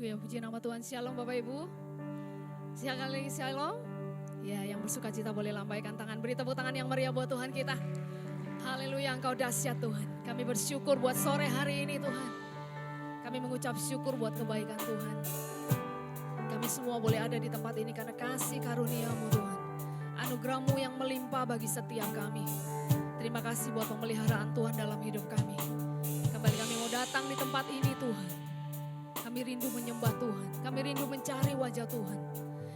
Haleluya, puji nama Tuhan. Shalom Bapak Ibu. Sekali lagi shalom. Ya, yang bersuka cita boleh lambaikan tangan. Beri tepuk tangan yang meriah buat Tuhan kita. Haleluya, Engkau dahsyat Tuhan. Kami bersyukur buat sore hari ini Tuhan. Kami mengucap syukur buat kebaikan Tuhan. Kami semua boleh ada di tempat ini karena kasih karunia-Mu Tuhan. Anugerah-Mu yang melimpah bagi setiap kami. Terima kasih buat pemeliharaan Tuhan dalam hidup kami. Kembali kami mau datang di tempat ini Tuhan. Kami rindu menyembah Tuhan. Kami rindu mencari wajah Tuhan.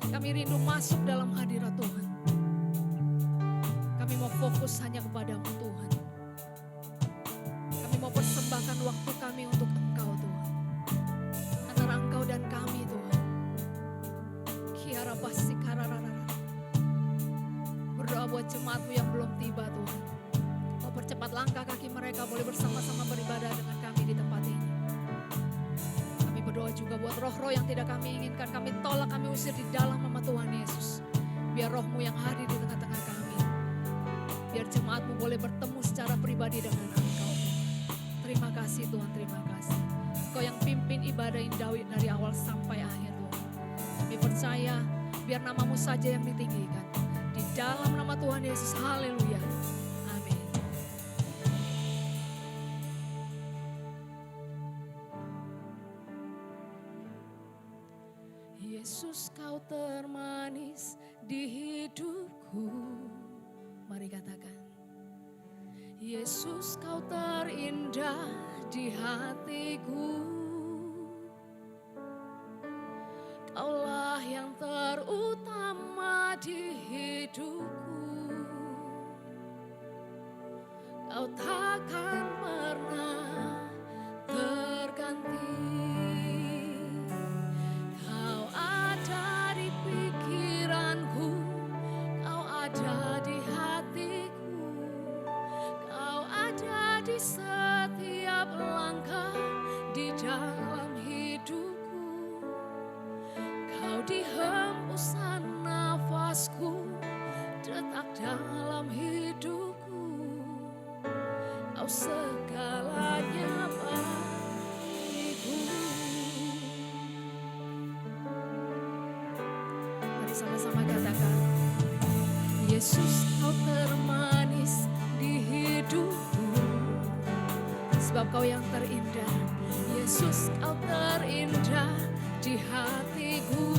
Kami rindu masuk dalam hadirat Tuhan. Kami mau fokus hanya kepada-Mu Tuhan. Kami mau persembahkan waktu kami untuk Engkau Tuhan. Antara Engkau dan kami Tuhan. Kiara basi kararara. Berdoa buat jemaat-Mu yang belum tiba Tuhan. Mau percepat langkah kaki mereka boleh bersama-sama beribadah dengan kami di tempat ini. Berdoa juga buat roh-roh yang tidak kami inginkan, kami tolak, kami usir di dalam nama Tuhan Yesus. Biar roh-Mu yang hadir di tengah-tengah kami. Biar jemaat-Mu boleh bertemu secara pribadi dengan Engkau. Terima kasih Tuhan, terima kasih. Engkau yang pimpin ibadah Daud dari awal sampai akhir Tuhan. Kami percaya biar nama-Mu saja yang ditinggikan. Di dalam nama Tuhan Yesus, haleluya. Yesus, Kau termanis di hidupku. Mari katakan. Yesus, Kau terindah di hatiku. Kaulah yang terutama di hidupku. Kau takkan pernah terganti. Setiap langkah di dalam hidupku, Kau di hembusan nafasku, detak dalam hidupku, Kau segalanya bagiku. Mari sama-sama katakan, Yesus, Kau termanis di hidupku. Sebab Kau yang terindah, Yesus, Kau terindah di hatiku.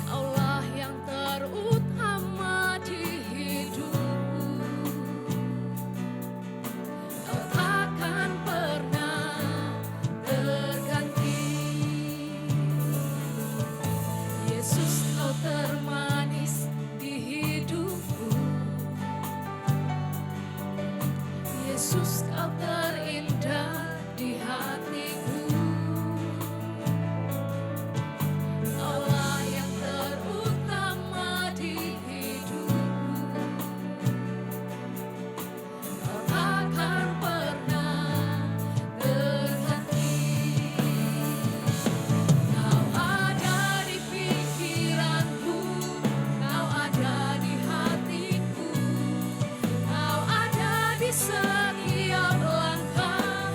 Kaulah yang terutama di hidupku. Kau takkan pernah terganti. Yesus, Kau termanis di hidupku. Yesus, Kau terindah di hatiku. Kaulah yang terutama di hidupku. Kau takkan pernah terganti. Kau ada di pikiranku, Kau ada di hatiku, Kau ada di setiap langkah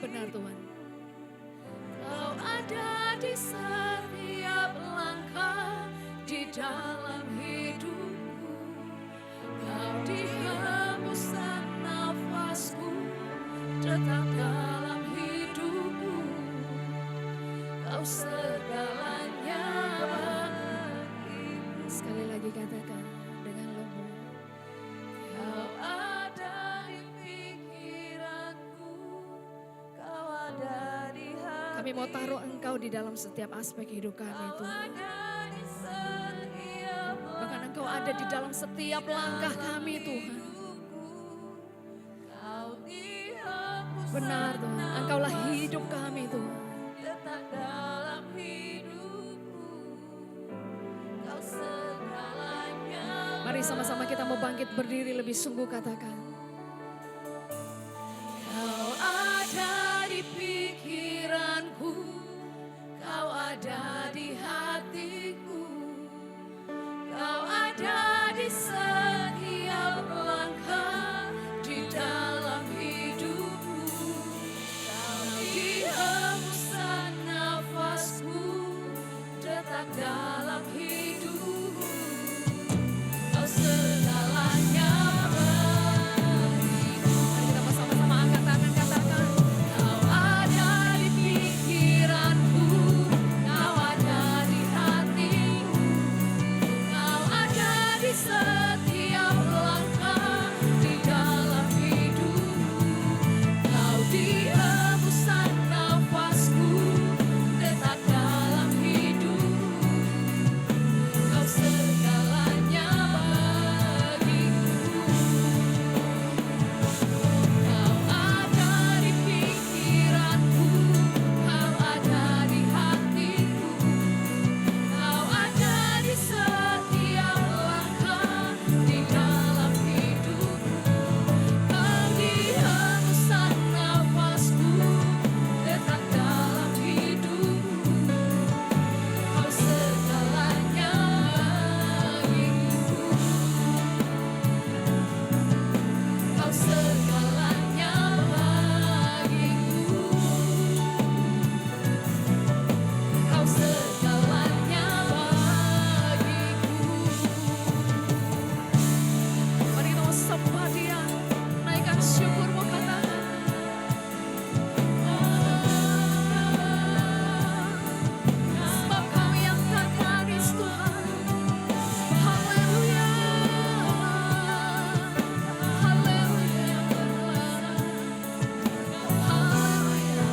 Benar Tuhan. Kau ada di setiap langkah di dalam hidupku. Kau di hembusan nafasku, detak dalam hidupku. Kau segalanya bagiku. Sekali lagi katakan dengan lembut. Kau ada di pikiranku, kau ada di hatiku. Kami mau taruh Engkau di dalam setiap aspek hidup kami Tuhan. Bahkan Engkau ada di dalam setiap langkah kami Tuhan. Benar Tuhan, Engkaulah hidup kami Tuhan. Mari sama-sama kita mau bangkit berdiri lebih sungguh katakan. Kau ada di pikiranku, kau ada di hatiku, kau ada di setiap langkah di dalam hidupku. Kau di hembusan nafasku, detak dalam hidupku. Kau segalanya bagiku. Mari kita bersama-sama angkat tangan katakan. Kau ada di pikiranku, kau ada di hatiku, kau ada di setiap langkah di dalam hidupku. Kau di hembusan nafasku, detak dalam hidupku. Kau segalanya bagiku. Kau ada di pikiranku, kau ada di hatiku, kau ada di setiap langkah di dalam hidupku. Kau di hembusan nafasku, detak dalam hidupku. Kau segalanya bagiku. Kau segalanya bagiku. Kau segalanya bagiku. Mari kita sembah Dia, naikkan syukurmu katakan. Sebab Kau yang termanis Tuhan. Haleluya. Haleluya. Haleluya.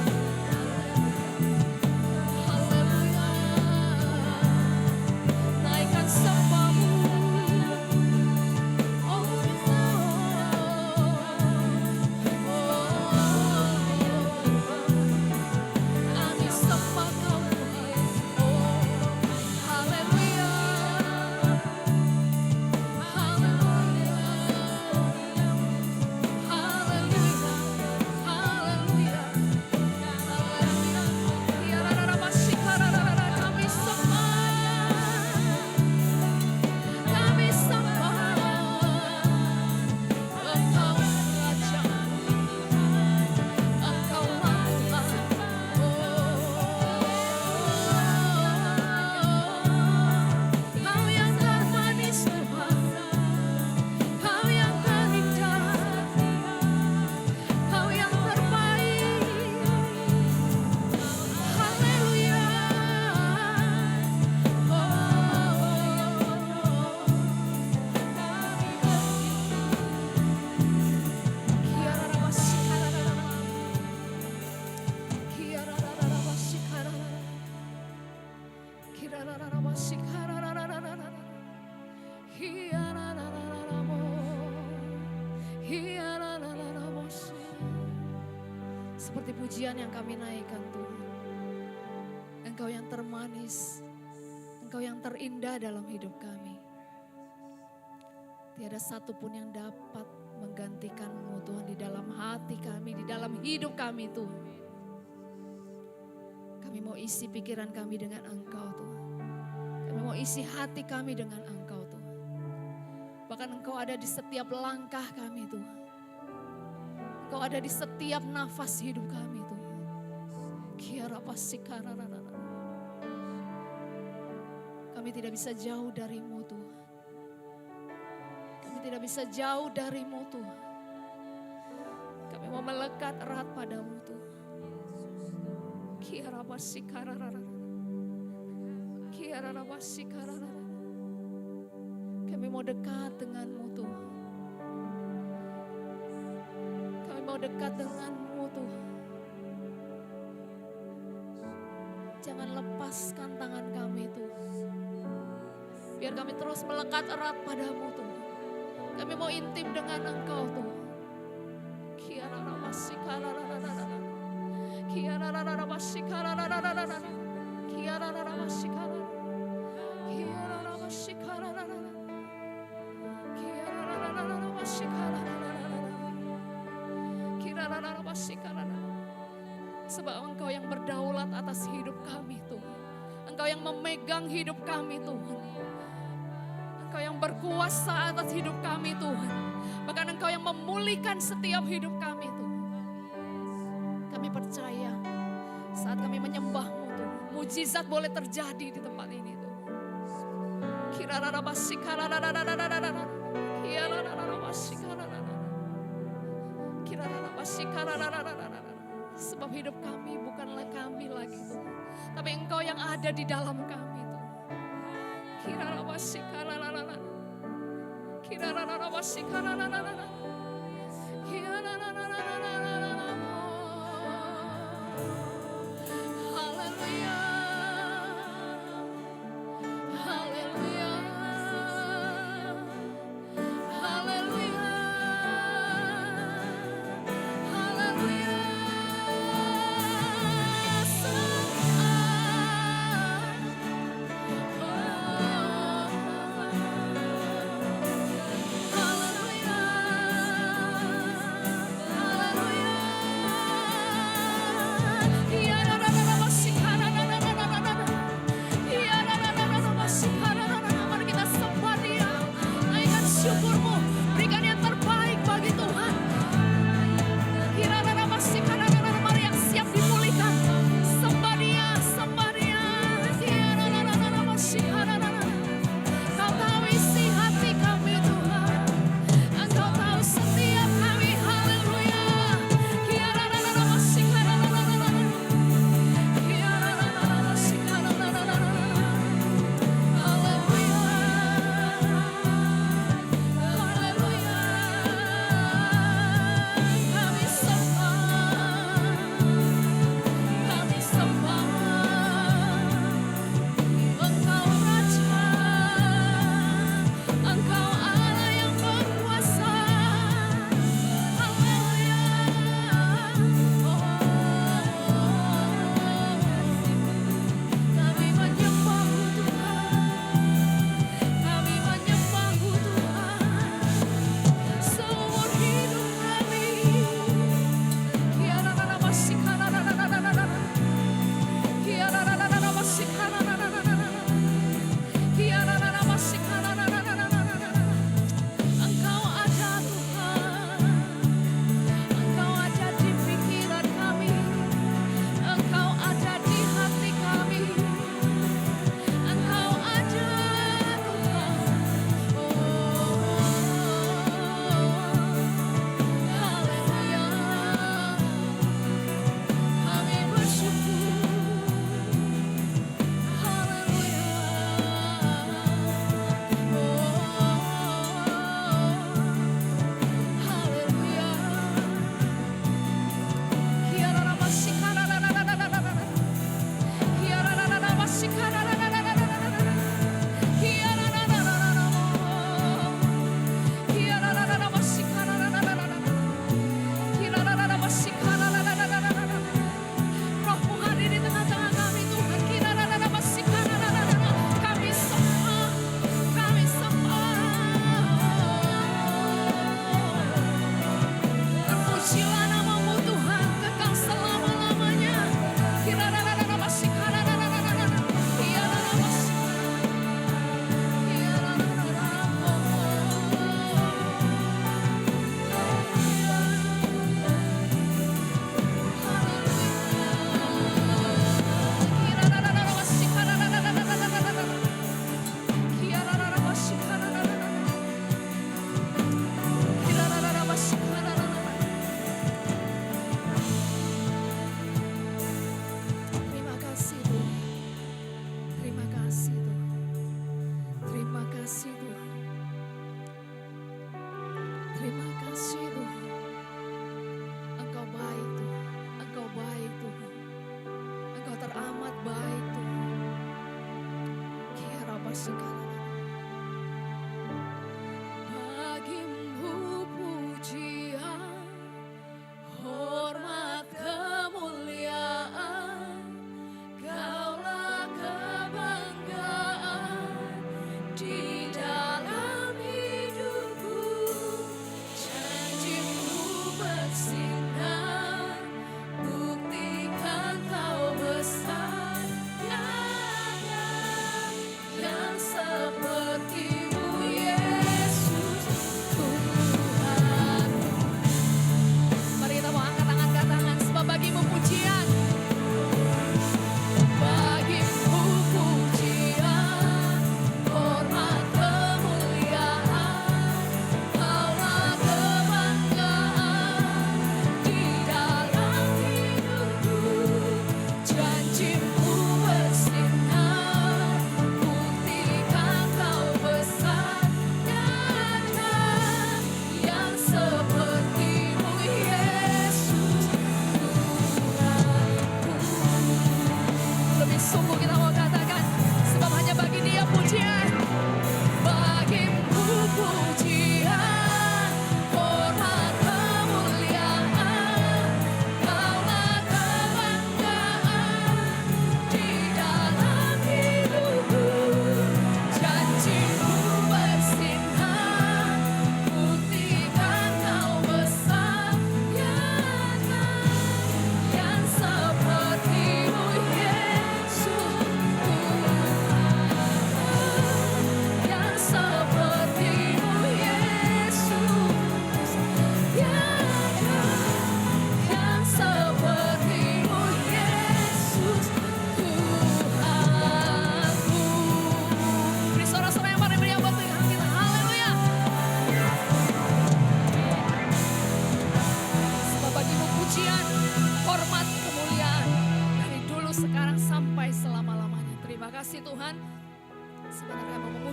Haleluya. Naikkan sembahmu. Oh, kami sembah Kau Tuhan. Oh, haleluya. Haleluya. Haleluya. Haleluya. Ya rara rara kami sembah. Kami sembah. Engkau Raja, Engkaulah Tuhan. Kau yang termanis Tuhan, Kau yang terindah, Kau yang terbaik. Haleluya. Seperti pujian yang kami naikkan Tuhan. Engkau yang termanis, Engkau yang terindah dalam hidup kami. Tiada satupun yang dapat menggantikan-Mu Tuhan di dalam hati kami, di dalam hidup kami Tuhan. Kami mau isi pikiran kami dengan Engkau Tuhan. Kami mau isi hati kami dengan Engkau Tuhan. Bahkan Engkau ada di setiap langkah kami Tuhan. Engkau ada di setiap nafas hidup kami Tuhan. Kami tidak bisa jauh darimu Tuhan. Kami tidak bisa jauh darimu Tuhan. Kami mau melekat erat padamu Tuhan. Kami mau dekat denganmu Tuhan. Kami mau dekat denganmu Tuhan. Jangan lepaskan tangan kami Tuhan. Biar kami terus melekat erat padamu Tuhan. Kami mau intim dengan Engkau Tuhan. Sebab Engkau yang berdaulat atas hidup kami Tuhan. Engkau yang memegang hidup kami Tuhan. Engkau yang berkuasa atas hidup kami Tuhan. Bahkan Engkau yang memulihkan setiap hidup kami Tuhan. Kami percaya saat kami menyembah-Mu Tuhan, mujizat boleh terjadi di tempat ini Tuhan. Sebab hidup kami bukanlah kami lagi Tuhan, tapi Engkau yang ada di dalam kami Tuhan.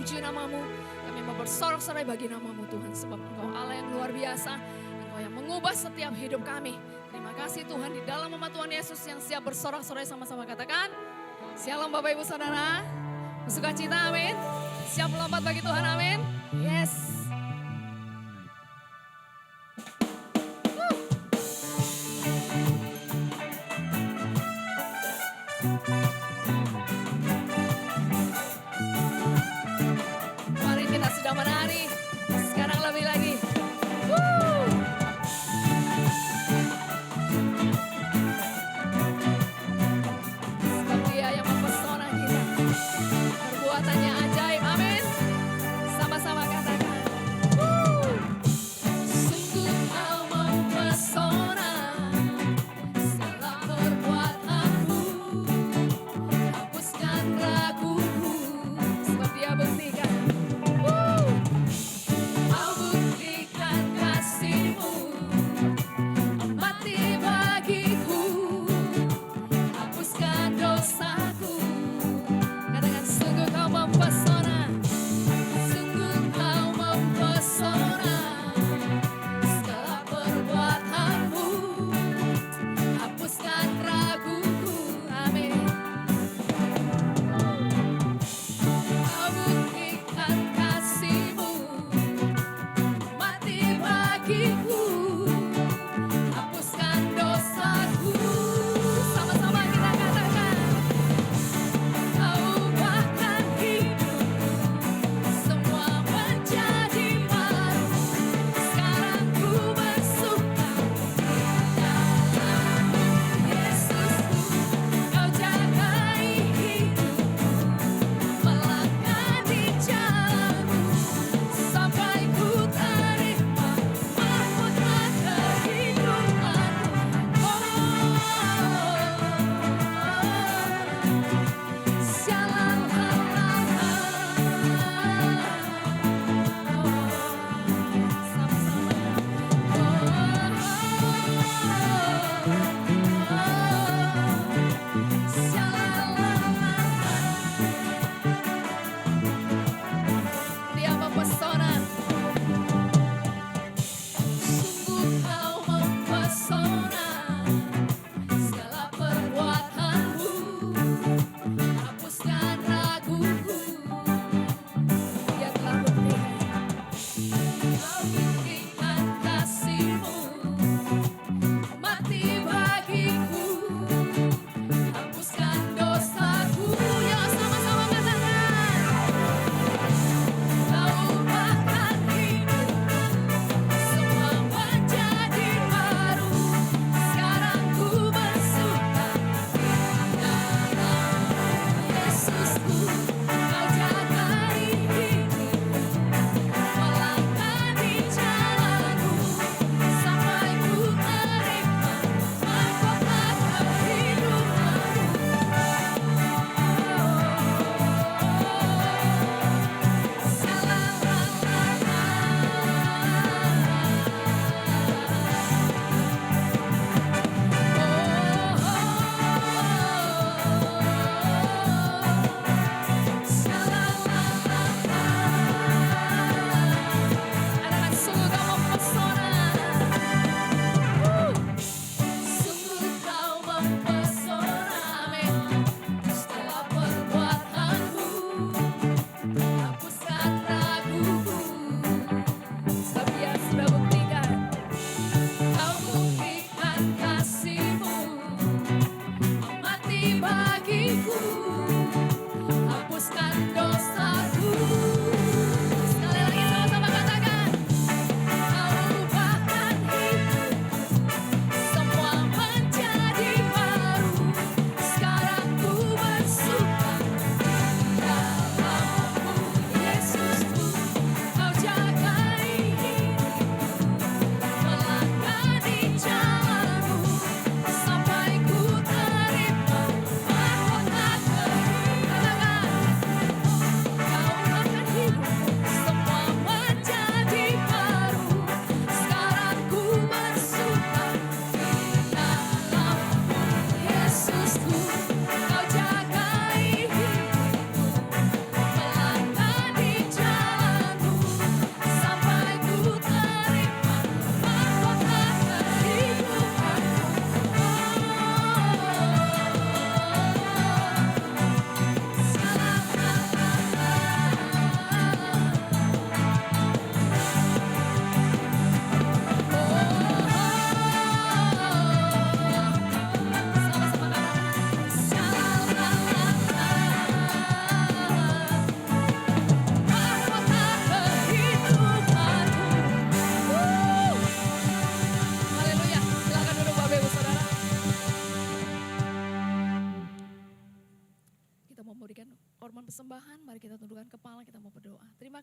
memuji namamu, kami mau bersorak-sorai bagi namamu Tuhan. Sebab Engkau Allah yang luar biasa, Engkau yang mengubah setiap hidup kami. Terima kasih Tuhan, di dalam nama Tuhan Yesus yang siap bersorak-sorai sama-sama katakan. Shalom Bapak Ibu Saudara, bersukacita amin. Siap melompat bagi Tuhan amin. Yes. Mari kita sudah menari, sekarang lebih lagi. Sebab Dia yang mempesona kita, perbuatannya ajaib, amin. Sama-sama katakan. Sungguh Kau mempesona, segala perbuatanmu hapuskan raguku. Sebab Dia buktikan. Kau buktikan kasih-Mu, mati bagiku, hapuskan dosaku. Katakan sungguh Kau mempesona, sungguh Kau mempesona, segala perbuatanmu hapuskan raguku, amin. Kau buktikan kasih-Mu, mati bagiku, hapuskan dosaku. Sama-sama kita katakan. Kau ubahkan hidupku, semua menjadi baru. Sekarang ku bersuka dalam Yesusku. Kau jagai hidupku, melangkah di jalanmu, sampai ku terima mahkota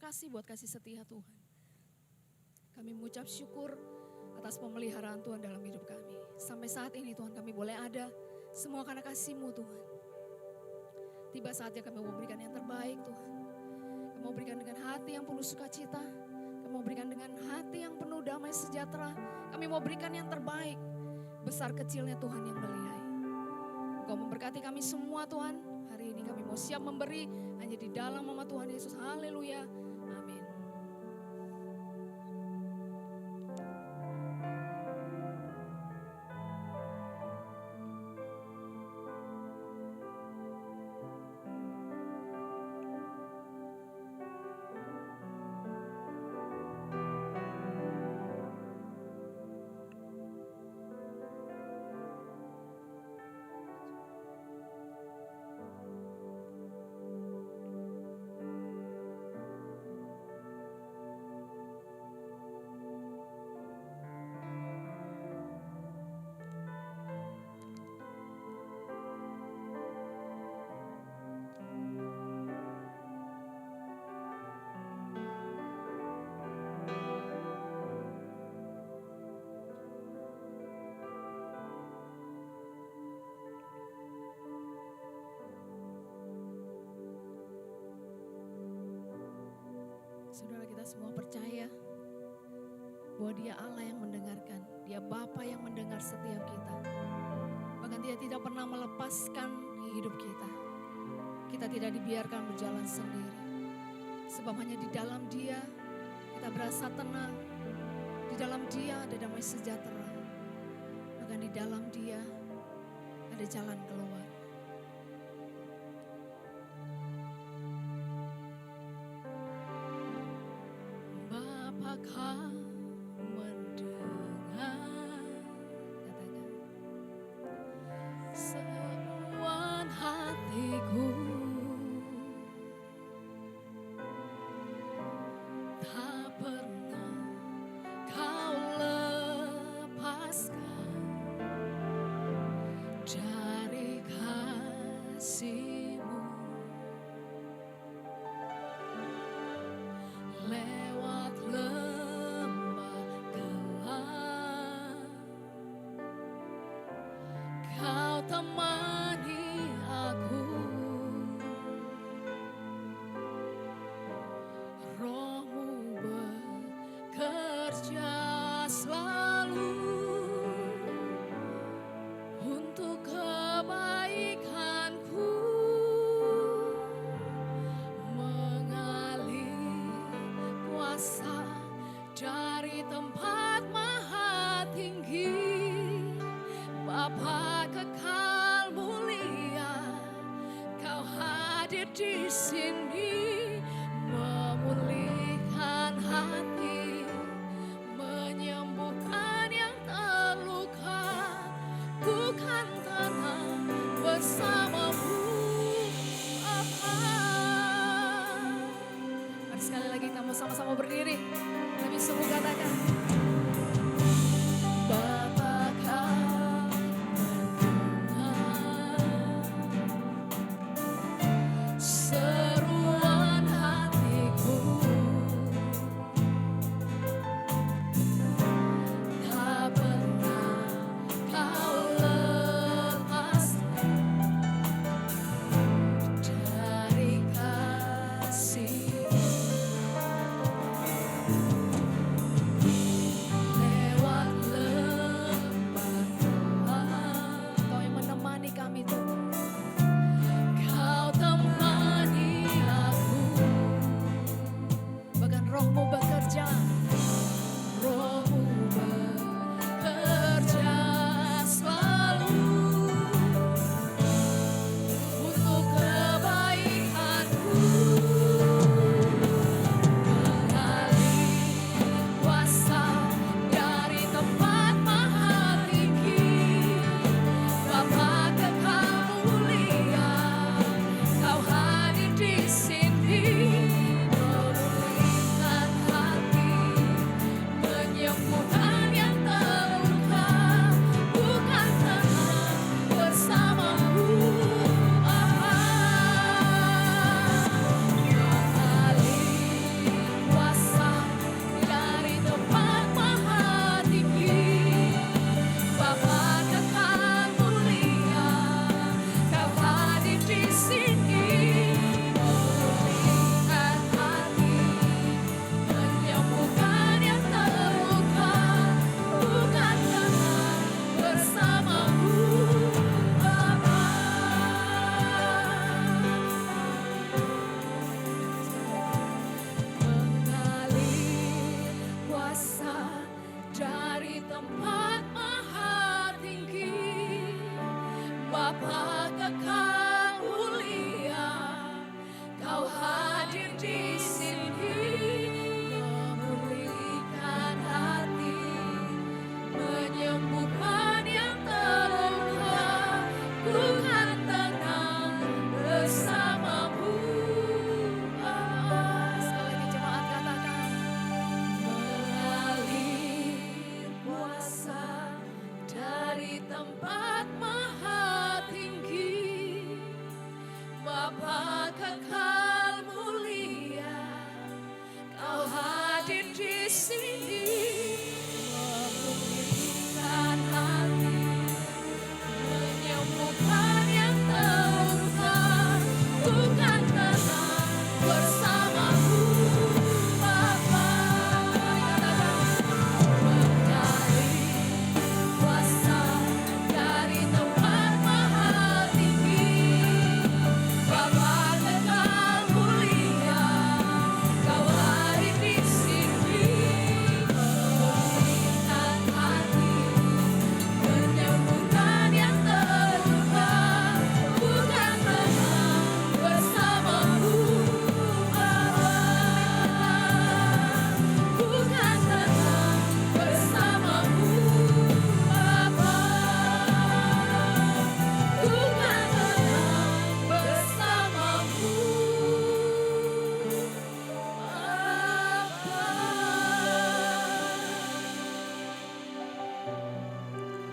kasih buat kasih setia Tuhan. Kami mengucap syukur atas pemeliharaan Tuhan dalam hidup kami. Sampai saat ini Tuhan kami boleh ada semua karena kasih-Mu Tuhan. Tiba saatnya kami mau berikan yang terbaik Tuhan. Kami mau berikan dengan hati yang penuh sukacita. Kami mau berikan dengan hati yang penuh damai sejahtera. Kami mau berikan yang terbaik. Besar kecilnya Tuhan yang melihat. Engkau memberkati kami semua Tuhan. Hari ini kami mau siap memberi hanya di dalam nama Tuhan Yesus. Haleluya. Amin. Saudara, kita semua percaya bahwa Dia Allah yang mendengarkan, Dia Bapa yang mendengar setiap kita. Bahkan Dia tidak pernah melepaskan hidup kita. Kita tidak dibiarkan berjalan sendiri. Sebab hanya di dalam Dia kita berasa tenang. Di dalam Dia ada damai sejahtera. Bahkan di dalam Dia ada jalan keluar. Kau mendengar, katakan, seruan hatiku, tak pernah kau lepaskan dari kasih-Mu. Lewat lembah gelap, Kau temani aku. Roh-Mu bekerja selalu untuk kebaikanku. Dari tempat maha tinggi, Bapa kekal mulia, Kau hadir di sini, memulihkan hati, menyembuhkan yang terluka. Ku kan tenang bersama-Mu, Bapa. Mari sekali lagi kamu sama-sama berdiri. Kami semua katakan, Bapa Kau mendengar seruan hatiku, tak pernah Kau lepaskan dari kasih.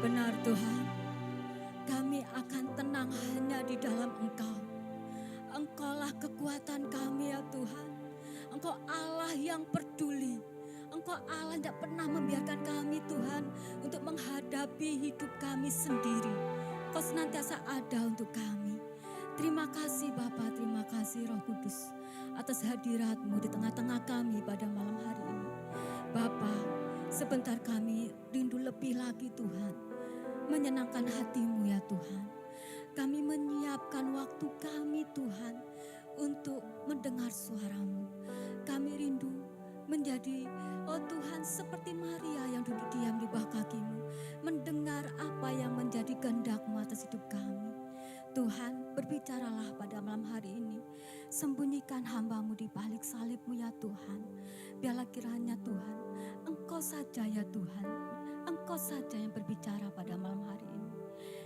Benar Tuhan, kami akan tenang hanya di dalam Engkau. Engkaulah kekuatan kami ya Tuhan. Engkau Allah yang peduli. Engkau Allah yang tidak pernah membiarkan kami Tuhan untuk menghadapi hidup kami sendiri. Engkau senantiasa ada untuk kami. Terima kasih Bapa, terima kasih Roh Kudus atas hadirat-Mu di tengah-tengah kami pada malam hari ini. Bapa, sebentar kami rindu lebih lagi Tuhan menyenangkan hati-Mu ya Tuhan. Kami menyiapkan waktu kami Tuhan untuk mendengar suara-Mu. Kami rindu menjadi Tuhan seperti Maria yang duduk diam di bawah kaki-Mu, mendengar apa yang menjadi kehendak-Mu atas hidup kami. Tuhan, berbicaralah pada malam hari ini. Sembunyikan hamba-Mu di balik salib-Mu ya Tuhan. Biarlah kiranya Tuhan, Engkau saja ya Tuhan, Engkau saja yang berbicara pada malam hari ini.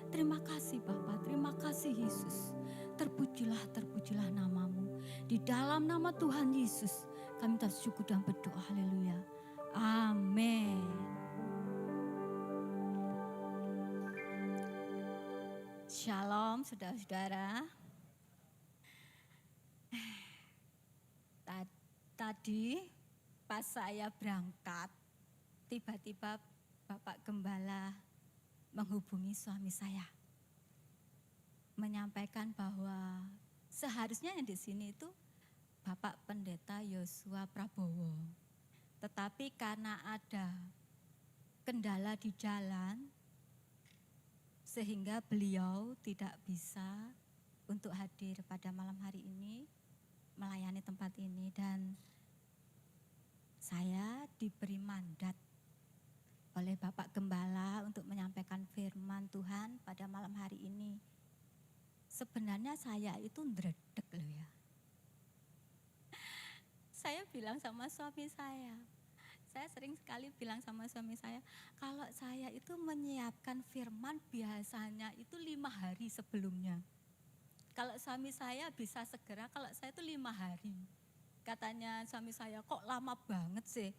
Terima kasih Bapa, terima kasih Yesus. Terpujilah nama-Mu. Di dalam nama Tuhan Yesus, kami bersyukur dan berdoa. Haleluya. Amin. Shalom saudara-saudara. Tadi pas saya berangkat, tiba-tiba Bapak Gembala menghubungi suami saya, menyampaikan bahwa seharusnya yang di sini itu Bapak Pendeta Yosua Prabowo, tetapi karena ada kendala di jalan, sehingga beliau tidak bisa untuk hadir pada malam hari ini melayani tempat ini, dan saya diberi mandat oleh Bapak Gembala untuk menyampaikan firman Tuhan pada malam hari ini. Sebenarnya saya itu ndredeg loh ya. Saya bilang sama suami saya sering sekali bilang sama suami saya, kalau saya itu menyiapkan firman biasanya itu 5 hari sebelumnya. Kalau suami saya bisa segera, kalau saya itu 5 hari. Katanya suami saya, kok lama banget sih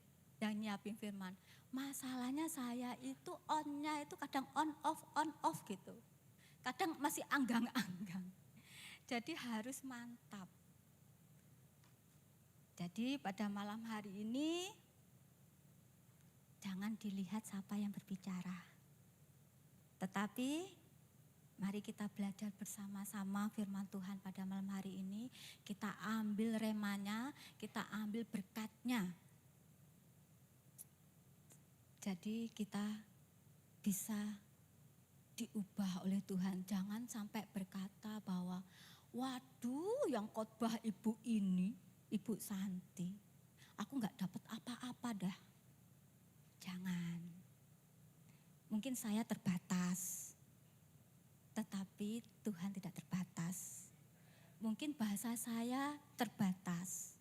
yang nyiapin firman. Masalahnya saya itu on-nya itu kadang on off gitu. Kadang masih anggang-anggang. Jadi harus mantap. Jadi pada malam hari ini jangan dilihat siapa yang berbicara. Tetapi mari kita belajar bersama-sama firman Tuhan pada malam hari ini. Kita ambil remanya, kita ambil berkatnya. Jadi kita bisa diubah oleh Tuhan. Jangan sampai berkata bahwa waduh yang khotbah ibu ini, Ibu Santi, aku gak dapat apa-apa dah. Jangan. Mungkin saya terbatas, tetapi Tuhan tidak terbatas. Mungkin bahasa saya terbatas,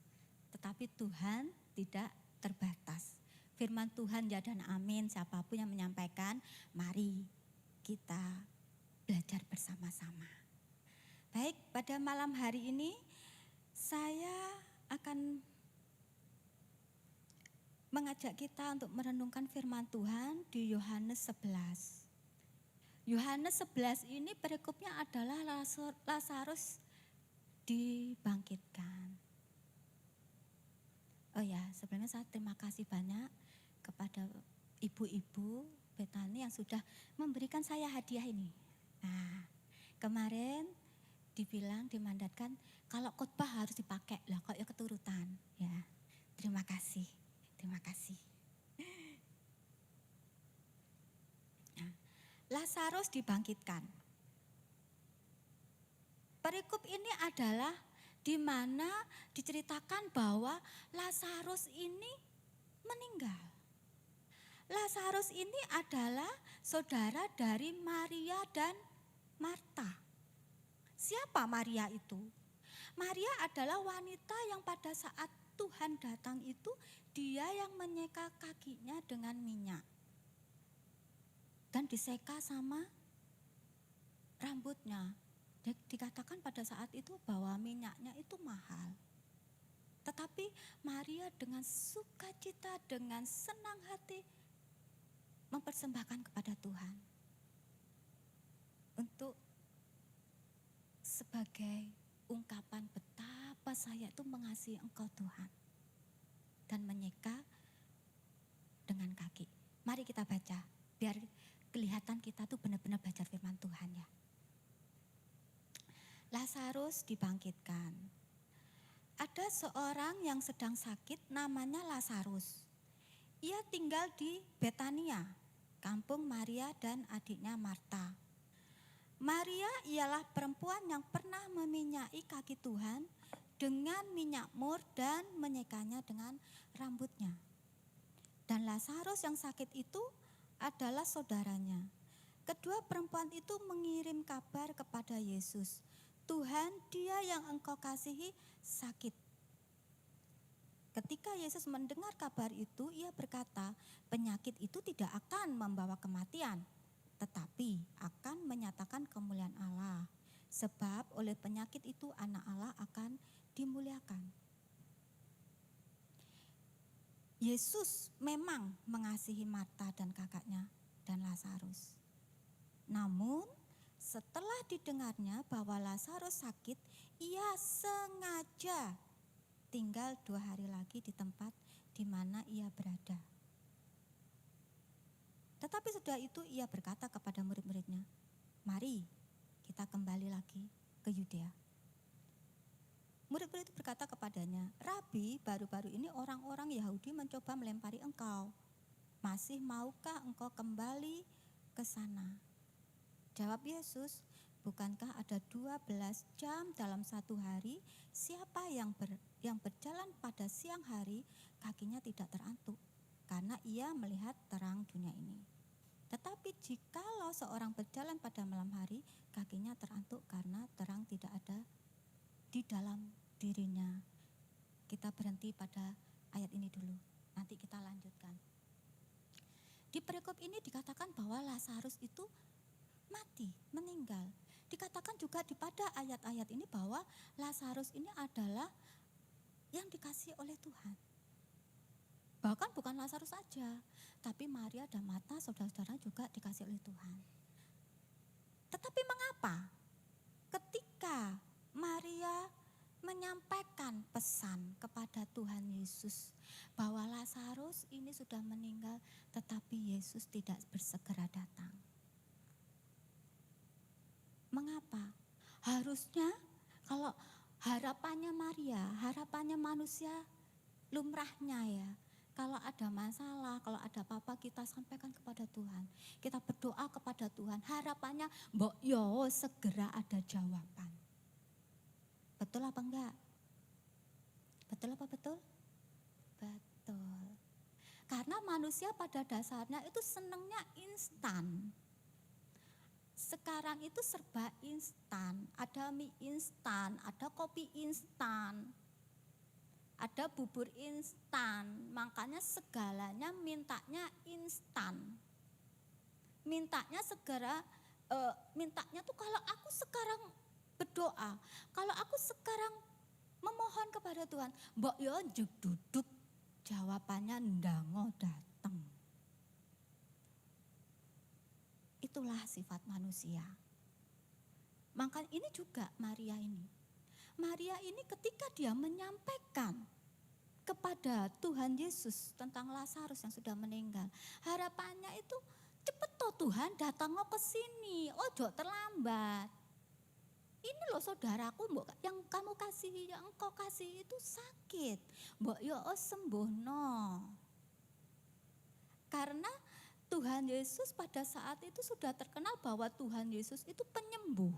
tetapi Tuhan tidak terbatas. Firman Tuhan ya dan amin, siapapun yang menyampaikan, mari kita belajar bersama-sama. Baik, pada malam hari ini saya akan mengajak kita untuk merenungkan firman Tuhan di Yohanes 11. Yohanes 11 ini perikopnya adalah Lazarus dibangkitkan. Oh ya, sebelumnya saya terima kasih banyak kepada ibu-ibu Betani yang sudah memberikan saya hadiah ini. Nah, kemarin dimandatkan kalau khotbah harus dipakai lah, kok ya keturutan ya. Terima kasih. Nah, Lazarus dibangkitkan. Perikop ini adalah di mana diceritakan bahwa Lazarus ini meninggal. Lazarus ini adalah saudara dari Maria dan Marta. Siapa Maria itu? Maria adalah wanita yang pada saat Tuhan datang itu dia yang menyeka kakinya dengan minyak. Dan diseka sama rambutnya. Dikatakan pada saat itu bahwa minyaknya itu mahal. Tetapi Maria dengan sukacita, dengan senang hati mempersembahkan kepada Tuhan. untuk sebagai ungkapan betapa saya itu mengasihi Engkau Tuhan. Dan menyeka dengan kaki. Mari kita baca, biar kelihatan kita tuh benar-benar baca firman Tuhan ya. Lazarus dibangkitkan. Ada seorang yang sedang sakit namanya Lazarus. Ia tinggal di Betania, kampung Maria dan adiknya Marta. Maria ialah perempuan yang pernah meminyaki kaki Tuhan dengan minyak mur dan menyekanya dengan rambutnya. Dan Lazarus yang sakit itu adalah saudaranya. Kedua perempuan itu mengirim kabar kepada Yesus. Tuhan, dia yang engkau kasihi sakit. Ketika Yesus mendengar kabar itu, ia berkata, penyakit itu tidak akan membawa kematian, tetapi akan menyatakan kemuliaan Allah. Sebab oleh penyakit itu anak Allah akan dimuliakan. Yesus memang mengasihi Marta dan kakaknya dan Lazarus. Namun setelah didengarnya bahwa Lazarus sakit, ia sengaja tinggal 2 hari lagi di tempat di mana ia berada. Tetapi sudah itu ia berkata kepada murid-muridnya, mari kita kembali lagi ke Yudea. Murid-murid itu berkata kepadanya, Rabi, baru-baru ini orang-orang Yahudi mencoba melempari engkau. Masih maukah engkau kembali ke sana? Jawab Yesus, bukankah ada 12 jam dalam satu hari? Siapa yang berjalan pada siang hari, kakinya tidak terantuk, karena ia melihat terang dunia ini. Tetapi jikalau seorang berjalan pada malam hari, kakinya terantuk karena terang tidak ada di dalam dirinya. Kita berhenti pada ayat ini dulu, nanti kita lanjutkan. Di perikop ini dikatakan bahwa Lazarus itu mati, meninggal. Dikatakan juga di pada ayat-ayat ini bahwa Lazarus ini adalah yang dikasihi oleh Tuhan. Bahkan bukan Lazarus saja, tapi Maria dan Marta saudara-saudara juga dikasihi oleh Tuhan. Tetapi mengapa ketika Maria menyampaikan pesan kepada Tuhan Yesus bahwa Lazarus ini sudah meninggal, tetapi Yesus tidak bersegera datang? Mengapa? Harusnya kalau harapannya Maria, harapannya manusia lumrahnya ya, kalau ada masalah, kalau ada apa-apa kita sampaikan kepada Tuhan. Kita berdoa kepada Tuhan, harapannya mbok yo segera ada jawaban. Betul apa enggak? Betul apa betul? Betul. Karena manusia pada dasarnya itu senangnya instan. Sekarang itu serba instan, ada mie instan, ada kopi instan, ada bubur instan, makanya segalanya mintanya instan. Mintanya segera, mintanya tuh kalau aku sekarang berdoa, kalau aku sekarang memohon kepada Tuhan, mbok yo juk duduk, jawabannya ndango dateng. Itulah sifat manusia. Maka ini juga Maria ini. Maria ini ketika dia menyampaikan kepada Tuhan Yesus tentang Lazarus yang sudah meninggal, harapannya itu cepet toh Tuhan datang ke sini, ojo terlambat. Ini loh saudaraku yang kamu kasihi, yang engkau kasihi itu sakit. Mbok yo sembuh no. Karena Tuhan Yesus pada saat itu sudah terkenal bahwa Tuhan Yesus itu penyembuh.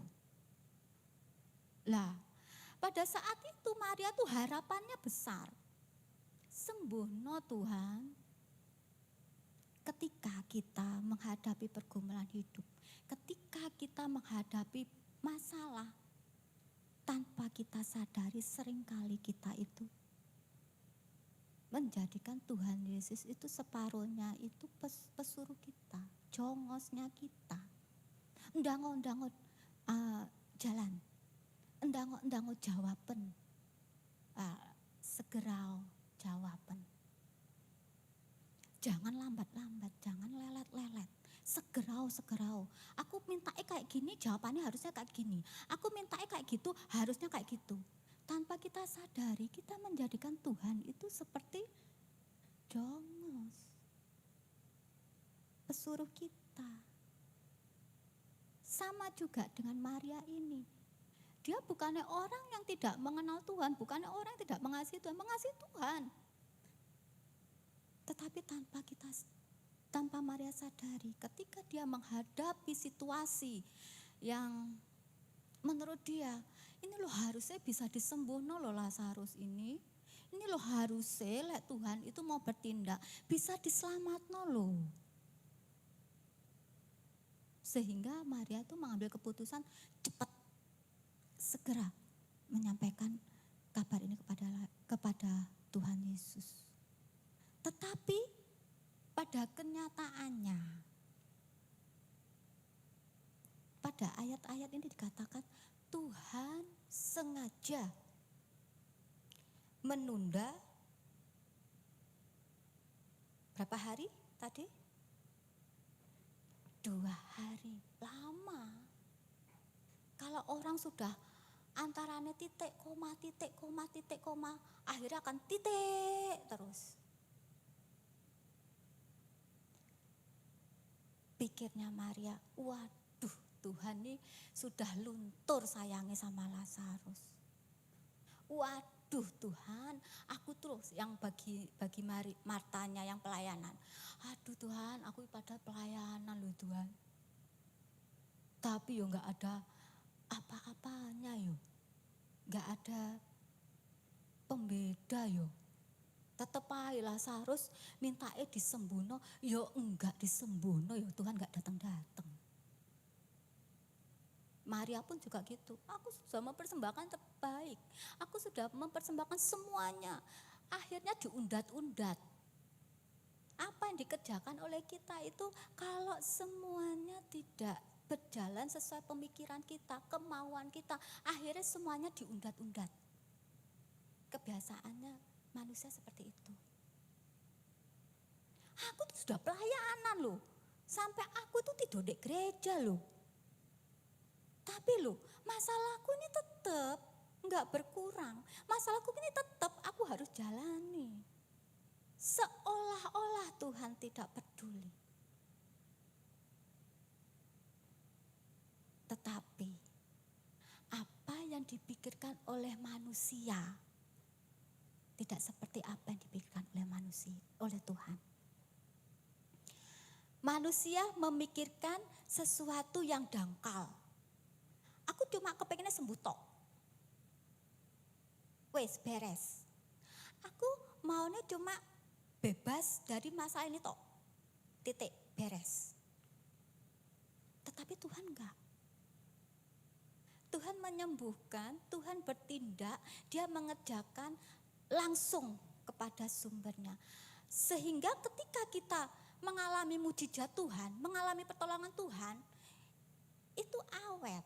Lah, pada saat itu Maria tuh harapannya besar. Sembuh no Tuhan. Ketika kita menghadapi pergumulan hidup, ketika kita menghadapi masalah, tanpa kita sadari seringkali kita itu menjadikan Tuhan Yesus itu separuhnya itu pesuruh kita, jongosnya kita. Endango jalan, endango jawaban, segera jawaban. Jangan lambat-lambat, jangan lelet-lelet. segerau. Aku mintanya kayak gini, jawabannya harusnya kayak gini. Aku mintanya kayak gitu, harusnya kayak gitu. Tanpa kita sadari, kita menjadikan Tuhan itu seperti jongos, pesuruh kita. Sama juga dengan Maria ini. Dia bukannya orang yang tidak mengenal Tuhan, bukannya orang yang tidak mengasihi Tuhan, mengasihi Tuhan. Tetapi tanpa Maria sadari, ketika dia menghadapi situasi yang menurut dia, ini loh harusnya bisa disembuhno loh Lazarus ini. Ini loh harusnya Tuhan itu mau bertindak, bisa diselamatno loh. Sehingga Maria itu mengambil keputusan cepat, segera menyampaikan kabar ini kepada Tuhan Yesus. Tetapi pada kenyataannya, pada ayat-ayat ini dikatakan Tuhan sengaja menunda berapa hari tadi? 2 hari, lama. Kalau orang sudah antaranya titik koma, akhirnya akan titik terus. Pikirnya Maria, waduh Tuhan ini sudah luntur sayangnya sama Lazarus. Waduh Tuhan, aku terus yang bagi Martanya yang pelayanan. Aduh Tuhan, aku pada pelayanan loh Tuhan. Tapi yo gak ada apa-apanya yo. Gak ada pembeda yo. Tetep aja Lazarus mintae disembuhno, yo enggak disembuhno, yo Tuhan enggak datang-datang. Maria pun juga gitu, aku sudah mempersembahkan terbaik, aku sudah mempersembahkan semuanya, akhirnya diundat-undat. Apa yang dikerjakan oleh kita itu kalau semuanya tidak berjalan sesuai pemikiran kita, kemauan kita, akhirnya semuanya diundat-undat. Kebiasaannya manusia seperti itu. Aku tuh sudah pelayanan loh. Sampai aku tuh tidur di gereja loh. Tapi loh, masalahku ini tetap enggak berkurang. Masalahku ini tetap aku harus jalani. Seolah-olah Tuhan tidak peduli. Tetapi apa yang dipikirkan oleh manusia tidak seperti apa yang dipikirkan oleh manusia, oleh Tuhan. Manusia memikirkan sesuatu yang dangkal. Aku cuma kepengennya sembuh tok. Wes beres. Aku maunya cuma bebas dari masalah ini tok. Titik, beres. Tetapi Tuhan enggak. Tuhan menyembuhkan, Tuhan bertindak, Dia mengerjakan langsung kepada sumbernya. Sehingga ketika kita mengalami mujizat Tuhan, mengalami pertolongan Tuhan, itu awet.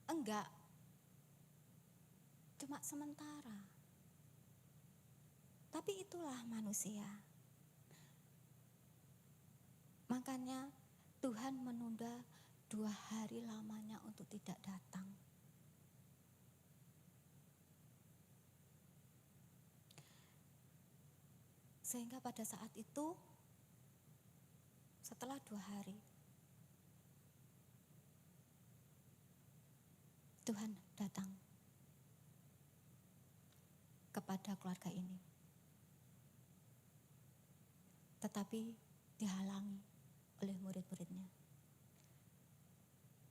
Enggak cuma sementara. Tapi itulah manusia. Makanya Tuhan menunda 2 hari lamanya untuk tidak datang. Sehingga pada saat itu, setelah 2 hari, Tuhan datang kepada keluarga ini. Tetapi dihalangi oleh murid-muridnya.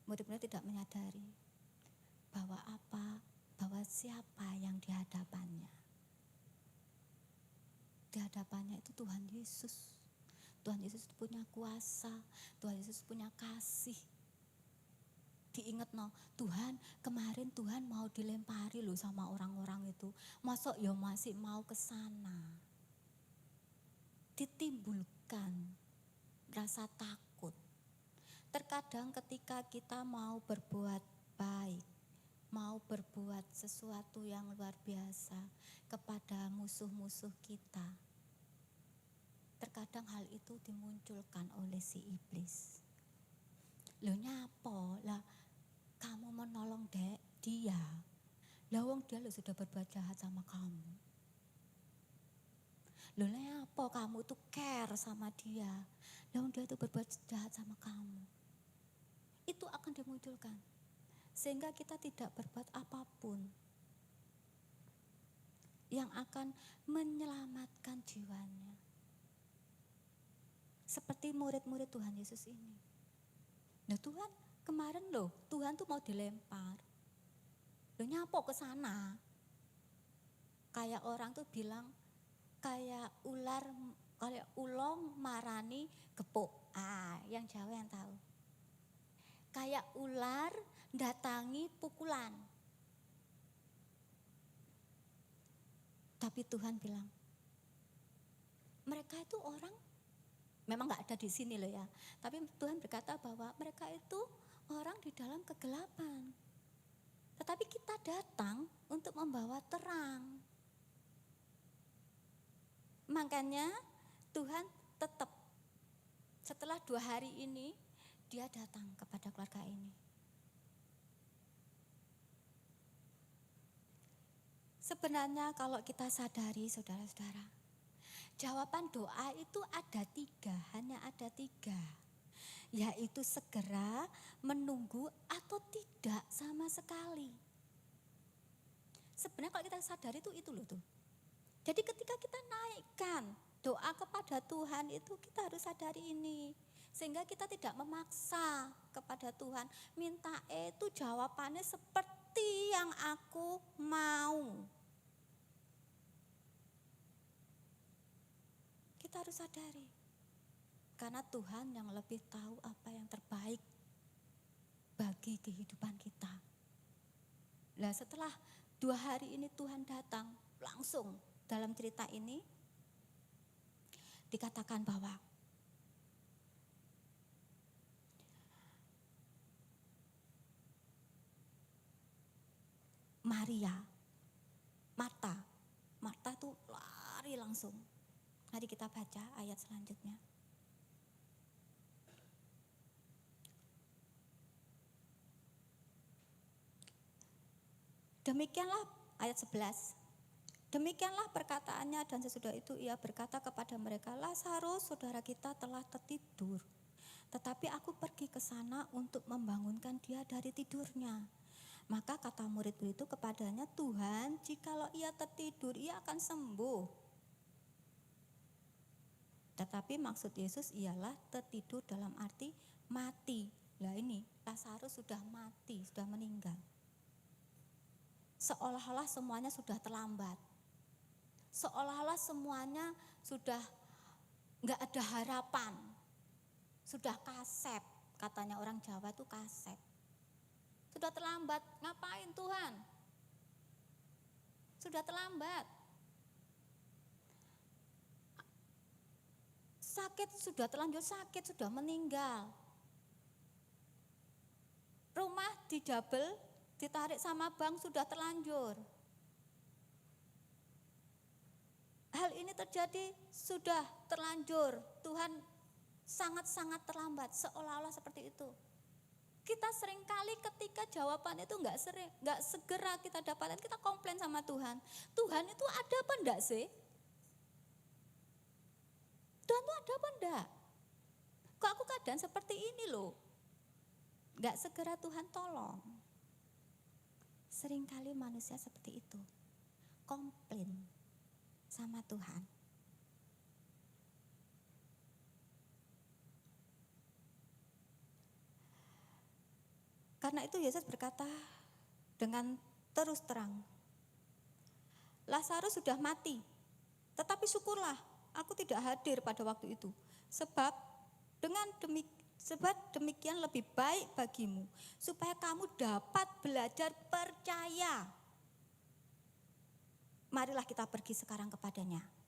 Murid-murid tidak menyadari bahwa siapa yang di hadapannya. Di hadapannya itu Tuhan Yesus. Tuhan Yesus punya kuasa, Tuhan Yesus punya kasih. Diingat Tuhan kemarin Tuhan mau dilempari loh sama orang-orang itu. Masa ya masih mau ke sana. Ditimbulkan rasa takut. Terkadang ketika kita mau berbuat baik, mau berbuat sesuatu yang luar biasa kepada musuh-musuh kita, terkadang kadang hal itu dimunculkan oleh si iblis. Loh nyapo lah kamu menolong dia. Lah wong dia sudah berbuat jahat sama kamu. Loh nyapo kamu tuh care sama dia. Lah wong dia tuh berbuat jahat sama kamu. Itu akan dimunculkan. Sehingga kita tidak berbuat apapun yang akan menyelamatkan jiwanya. Seperti murid-murid Tuhan Yesus ini. Nah Tuhan kemarin loh, Tuhan tuh mau dilempar. Loh nyapo ke sana. Kayak orang tuh bilang kayak ulong marani gepuk. Yang Jawa yang tahu. Kayak ular datangi pukulan. Tapi Tuhan bilang, mereka itu orang, memang gak ada di sini loh ya. Tapi Tuhan berkata bahwa mereka itu orang di dalam kegelapan. Tetapi kita datang untuk membawa terang. Makanya Tuhan tetap setelah 2 hari ini dia datang kepada keluarga ini. Sebenarnya kalau kita sadari saudara-saudara, jawaban doa itu ada 3, hanya ada 3. Yaitu segera, menunggu, atau tidak sama sekali. Sebenarnya kalau kita sadari itu loh tuh. Jadi ketika kita naikkan doa kepada Tuhan itu kita harus sadari ini. Sehingga kita tidak memaksa kepada Tuhan. Minta itu jawabannya seperti yang aku mau. Kita harus sadari. Karena Tuhan yang lebih tahu apa yang terbaik bagi kehidupan kita. Nah setelah 2 hari ini Tuhan datang langsung dalam cerita ini dikatakan bahwa Marta tuh lari langsung. Mari kita baca ayat selanjutnya. Demikianlah ayat 11. Demikianlah perkataannya dan sesudah itu ia berkata kepada mereka, Lazarus saudara kita telah tertidur. Tetapi aku pergi ke sana untuk membangunkan dia dari tidurnya. Maka kata murid itu kepadanya, Tuhan, jikalau ia tertidur, ia akan sembuh. Tetapi maksud Yesus ialah tertidur dalam arti mati. Lah ini, Lazarus sudah mati, sudah meninggal. Seolah-olah semuanya sudah terlambat. Seolah-olah semuanya sudah enggak ada harapan. Sudah kasep, katanya orang Jawa itu kasep. Sudah terlambat, ngapain Tuhan? Sudah terlambat. Sakit sudah terlanjur sakit, sudah meninggal. Rumah dijabel, ditarik sama bank sudah terlanjur. Hal ini terjadi sudah terlanjur. Tuhan sangat-sangat terlambat, seolah-olah seperti itu. Kita seringkali ketika jawaban itu enggak segera kita dapatkan, kita komplain sama Tuhan. Tuhan itu ada apa enggak sih? Tuhan itu ada apa enggak? Kok aku keadaan seperti ini loh? Enggak segera Tuhan tolong. Seringkali manusia seperti itu. Komplain sama Tuhan. Karena itu Yesus berkata dengan terus terang, Lazarus sudah mati, tetapi syukurlah aku tidak hadir pada waktu itu. Sebab demikian lebih baik bagimu, supaya kamu dapat belajar percaya. Marilah kita pergi sekarang kepadanya.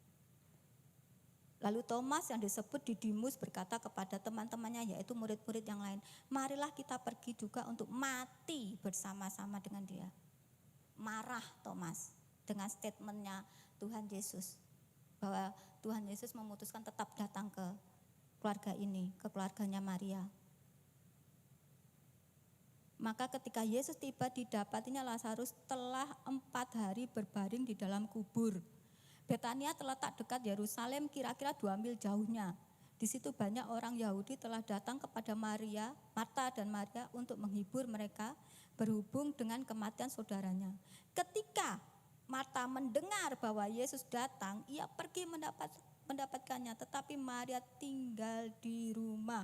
Lalu Thomas yang disebut Didimus berkata kepada teman-temannya yaitu murid-murid yang lain, marilah kita pergi juga untuk mati bersama-sama dengan dia. Marah Thomas dengan statementnya Tuhan Yesus bahwa Tuhan Yesus memutuskan tetap datang ke keluarga ini, ke keluarganya Maria. Maka ketika Yesus tiba, didapatinya Lazarus telah 4 hari berbaring di dalam kubur. Betania terletak dekat Yerusalem, kira-kira 2 mil jauhnya. Di situ banyak orang Yahudi telah datang kepada Maria, Marta dan Maria untuk menghibur mereka berhubung dengan kematian saudaranya. Ketika Marta mendengar bahwa Yesus datang, ia pergi mendapatkannya, tetapi Maria tinggal di rumah.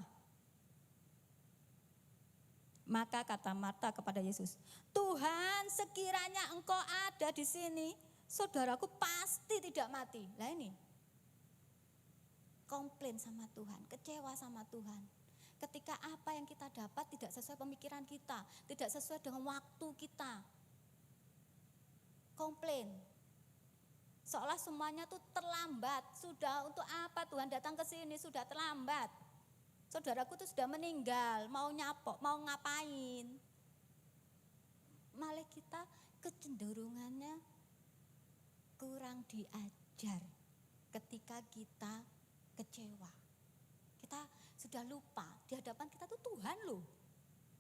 Maka kata Marta kepada Yesus, "Tuhan, sekiranya Engkau ada di sini, saudaraku pasti tidak mati." Lah ini, komplain sama Tuhan, kecewa sama Tuhan. Ketika apa yang kita dapat tidak sesuai pemikiran kita, tidak sesuai dengan waktu kita. Komplain. Seolah semuanya tuh terlambat. Sudah untuk apa Tuhan datang ke sini, sudah terlambat. Saudaraku tuh sudah meninggal, mau nyapok, mau ngapain. Malah kita kecenderungannya kurang diajar ketika kita kecewa. Kita sudah lupa, di hadapan kita tuh Tuhan loh.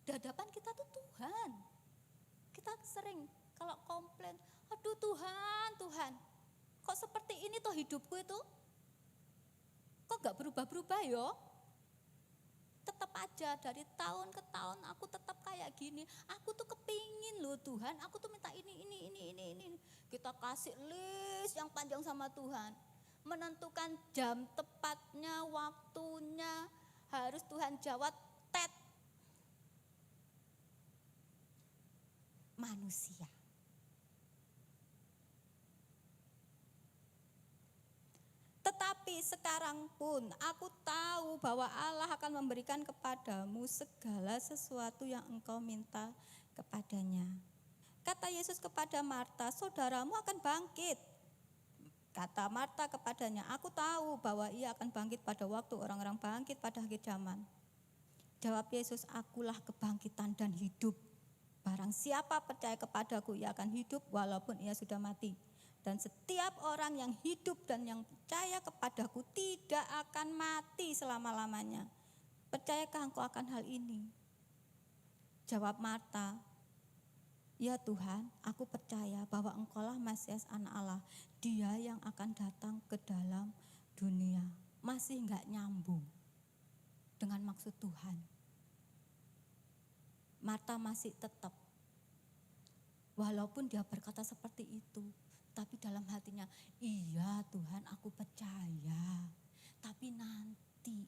Di hadapan kita tuh Tuhan. Kita sering kalau komplain, aduh Tuhan, kok seperti ini tuh hidupku itu? Kok gak berubah-berubah yo? Tetap aja dari tahun ke tahun aku tetap kayak gini. Aku tuh kepingin loh Tuhan, aku tuh minta ini. Kita kasih list yang panjang sama Tuhan. Menentukan jam tepatnya, waktunya, harus Tuhan jawab tet. Manusia. Tetapi sekarang pun aku tahu bahwa Allah akan memberikan kepadamu segala sesuatu yang engkau minta kepadanya. Kata Yesus kepada Marta, saudaramu akan bangkit. Kata Marta kepadanya, aku tahu bahwa ia akan bangkit pada waktu orang-orang bangkit pada akhir zaman. Jawab Yesus, akulah kebangkitan dan hidup. Barang siapa percaya kepadaku, ia akan hidup walaupun ia sudah mati. Dan setiap orang yang hidup dan yang percaya kepadaku tidak akan mati selama-lamanya. Percayakah engkau akan hal ini? Jawab Marta, ya Tuhan, aku percaya bahwa engkaulah Mesias anak Allah, dia yang akan datang ke dalam dunia. Masih enggak nyambung dengan maksud Tuhan. Marta masih tetap, walaupun dia berkata seperti itu, tapi dalam hatinya, iya Tuhan aku percaya, tapi nanti,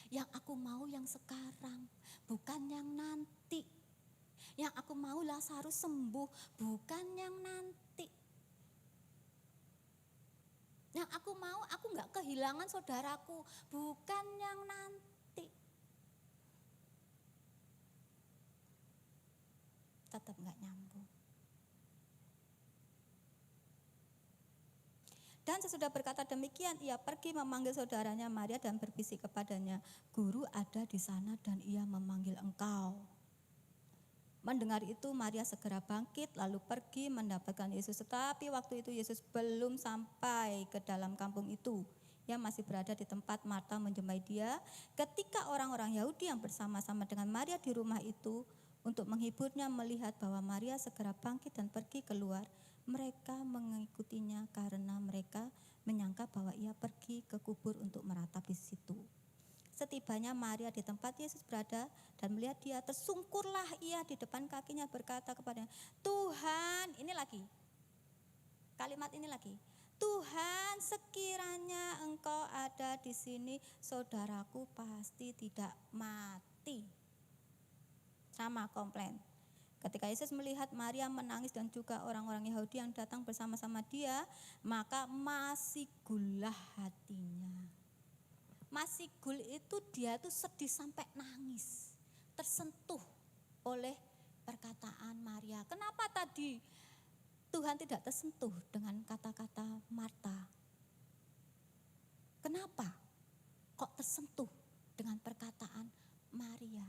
yang aku mau yang sekarang, bukan yang nanti. Yang aku mau Lazarus sembuh, bukan yang nanti. Yang aku mau, aku gak kehilangan saudaraku, bukan yang nanti. Tetap gak nyambung. Dan sesudah berkata demikian, ia pergi memanggil saudaranya Maria dan berbisik kepadanya, Guru ada di sana dan ia memanggil engkau. Mendengar itu Maria segera bangkit lalu pergi mendapatkan Yesus. Tetapi waktu itu Yesus belum sampai ke dalam kampung itu. Ia masih berada di tempat Marta menjumpai dia. Ketika orang-orang Yahudi yang bersama-sama dengan Maria di rumah itu untuk menghiburnya melihat bahwa Maria segera bangkit dan pergi keluar, mereka mengikutinya karena mereka menyangka bahwa ia pergi ke kubur untuk meratapi situ. Setibanya Maria di tempat Yesus berada dan melihat dia, tersungkurlah ia di depan kakinya berkata kepadanya, Tuhan, ini lagi, kalimat ini lagi, Tuhan, sekiranya engkau ada di sini, saudaraku pasti tidak mati. Sama komplain. Ketika Yesus melihat Maria menangis dan juga orang-orang Yahudi yang datang bersama-sama dia, maka masih gulah hatinya. Masih gul itu dia tuh sedih sampai nangis, tersentuh oleh perkataan Maria. Kenapa tadi Tuhan tidak tersentuh dengan kata-kata Marta? Kenapa kok tersentuh dengan perkataan Maria?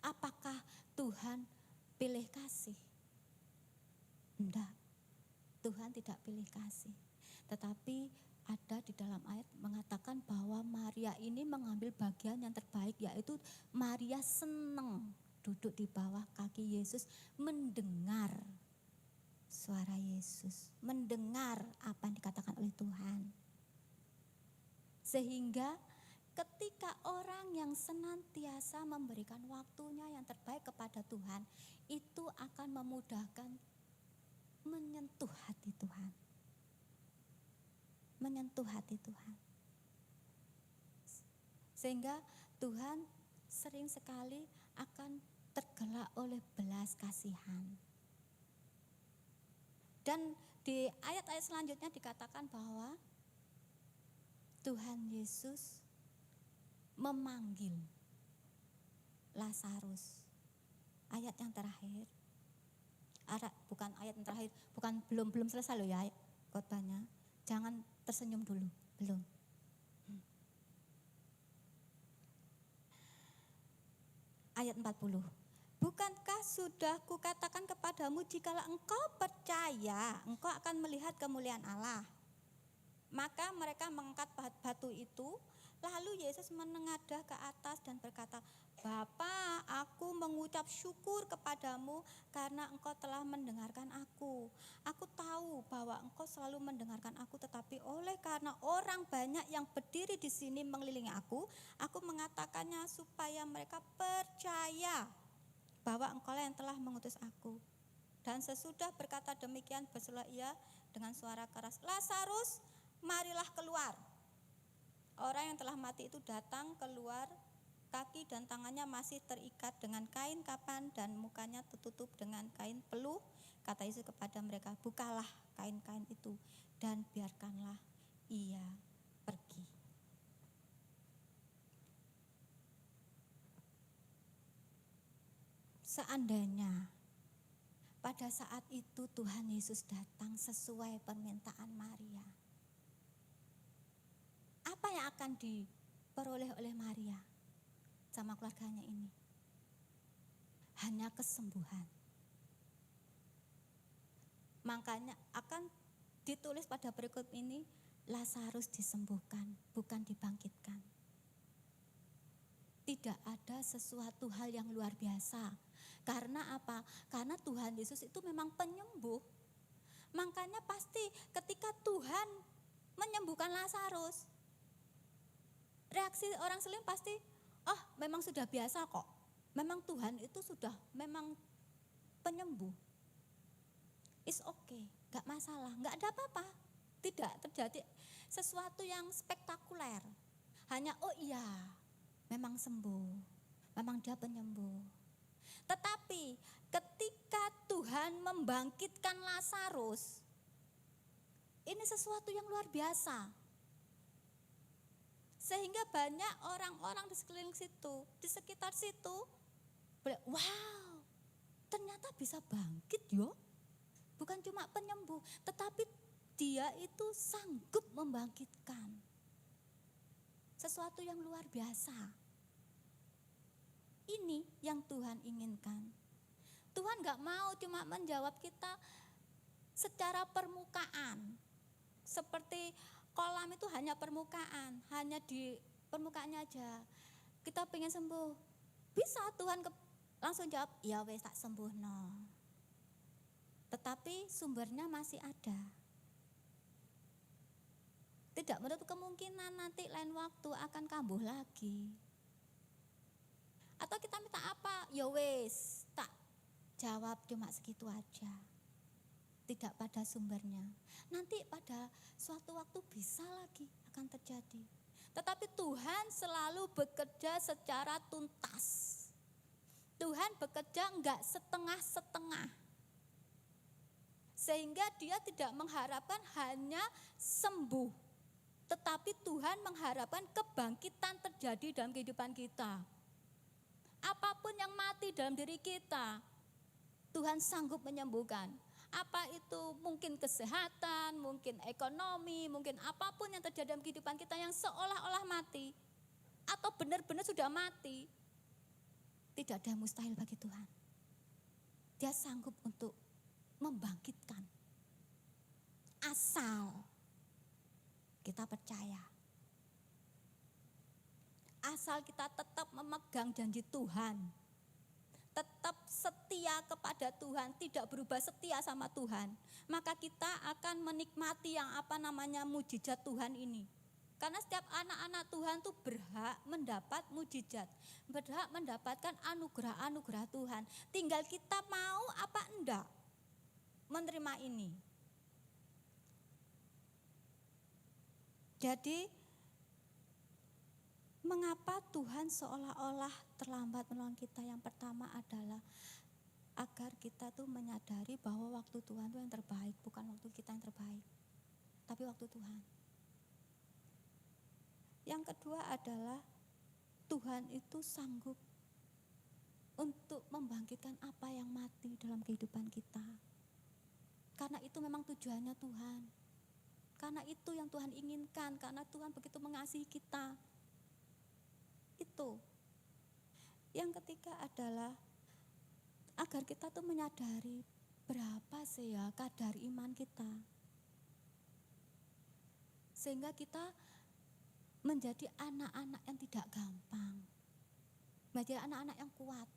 Apakah Tuhan pilih kasih? Enggak, Tuhan tidak pilih kasih. Tetapi ada di dalam ayat mengatakan bahwa Maria ini mengambil bagian yang terbaik, yaitu Maria senang duduk di bawah kaki Yesus, mendengar suara Yesus, mendengar apa yang dikatakan oleh Tuhan. Sehingga ketika orang yang senantiasa memberikan waktunya yang terbaik kepada Tuhan, itu akan memudahkan menyentuh hati Tuhan. Menyentuh hati Tuhan. Sehingga Tuhan sering sekali akan tergelak oleh belas kasihan. Dan di ayat-ayat selanjutnya dikatakan bahwa Tuhan Yesus memanggil Lazarus. Ayat yang terakhir, bukan ayat yang terakhir, belum selesai loh ya khotbahnya. Jangan tersenyum dulu, belum. Ayat 40. Bukankah sudah kukatakan kepadamu, jikalau engkau percaya, engkau akan melihat kemuliaan Allah. Maka mereka mengangkat batu itu, lalu Yesus menengadah ke atas dan berkata, Bapa, aku mengucap syukur kepadamu karena engkau telah mendengarkan aku. Aku tahu bahwa engkau selalu mendengarkan aku, tetapi oleh karena orang banyak yang berdiri di sini mengelilingi aku mengatakannya supaya mereka percaya bahwa engkaulah yang telah mengutus aku. Dan sesudah berkata demikian, berserulah ia dengan suara keras, Lazarus, marilah keluar. Orang yang telah mati itu datang keluar, kaki dan tangannya masih terikat dengan kain kapan dan mukanya tertutup dengan kain peluh. Kata Yesus kepada mereka, bukalah kain-kain itu dan biarkanlah ia pergi. Seandainya pada saat itu Tuhan Yesus datang sesuai permintaan Maria, apa yang akan diperoleh oleh Maria sama keluarganya ini? Hanya kesembuhan. Makanya akan ditulis pada berikut ini, Lazarus disembuhkan, bukan dibangkitkan. Tidak ada sesuatu hal yang luar biasa. Karena apa? Karena Tuhan Yesus itu memang penyembuh. Makanya pasti ketika Tuhan menyembuhkan Lazarus, reaksi orang selim pasti, oh memang sudah biasa kok. Memang Tuhan itu sudah memang penyembuh. It's okay, gak masalah, gak ada apa-apa. Tidak terjadi sesuatu yang spektakuler. Hanya oh iya, memang sembuh, memang dia penyembuh. Tetapi ketika Tuhan membangkitkan Lazarus, ini sesuatu yang luar biasa. Sehingga banyak orang-orang di sekeliling situ, di sekitar situ, wow, ternyata bisa bangkit yo. Bukan cuma penyembuh, tetapi dia itu sanggup membangkitkan. Sesuatu yang luar biasa. Ini yang Tuhan inginkan. Tuhan gak mau cuma menjawab kita secara permukaan. Seperti kolam itu hanya permukaan, hanya di permukaannya aja. Kita pengen sembuh, bisa Tuhan langsung jawab, ya wes tak sembuh no. Tetapi sumbernya masih ada. Tidak menutup kemungkinan nanti lain waktu akan kambuh lagi. Atau kita minta apa, ya wes tak jawab cuma segitu aja. Tidak pada sumbernya. Nanti pada suatu waktu bisa lagi akan terjadi. Tetapi Tuhan selalu bekerja secara tuntas. Tuhan bekerja enggak setengah-setengah. Sehingga dia tidak mengharapkan hanya sembuh. Tetapi Tuhan mengharapkan kebangkitan terjadi dalam kehidupan kita. Apapun yang mati dalam diri kita, Tuhan sanggup menyembuhkan. Apa itu mungkin kesehatan, mungkin ekonomi, mungkin apapun yang terjadi dalam kehidupan kita yang seolah-olah mati. Atau benar-benar sudah mati. Tidak ada yang mustahil bagi Tuhan. Dia sanggup untuk membangkitkan. Asal kita percaya. Asal kita tetap memegang janji Tuhan, tetap setia kepada Tuhan, tidak berubah setia sama Tuhan, maka kita akan menikmati yang mujizat Tuhan ini. Karena setiap anak-anak Tuhan tuh berhak mendapat mujizat, berhak mendapatkan anugerah-anugerah Tuhan. Tinggal kita mau apa enggak menerima ini. Jadi mengapa Tuhan seolah-olah terlambat menolong kita? Yang pertama adalah agar kita tuh menyadari bahwa waktu Tuhan itu yang terbaik, bukan waktu kita yang terbaik, tapi waktu Tuhan. Yang kedua adalah Tuhan itu sanggup untuk membangkitkan apa yang mati dalam kehidupan kita. Karena itu memang tujuannya Tuhan. Karena itu yang Tuhan inginkan, karena Tuhan begitu mengasihi kita. Itu. Yang ketiga adalah agar kita tuh menyadari berapa sih ya kadar iman kita. Sehingga kita menjadi anak-anak yang tidak gampang. Menjadi anak-anak yang kuat.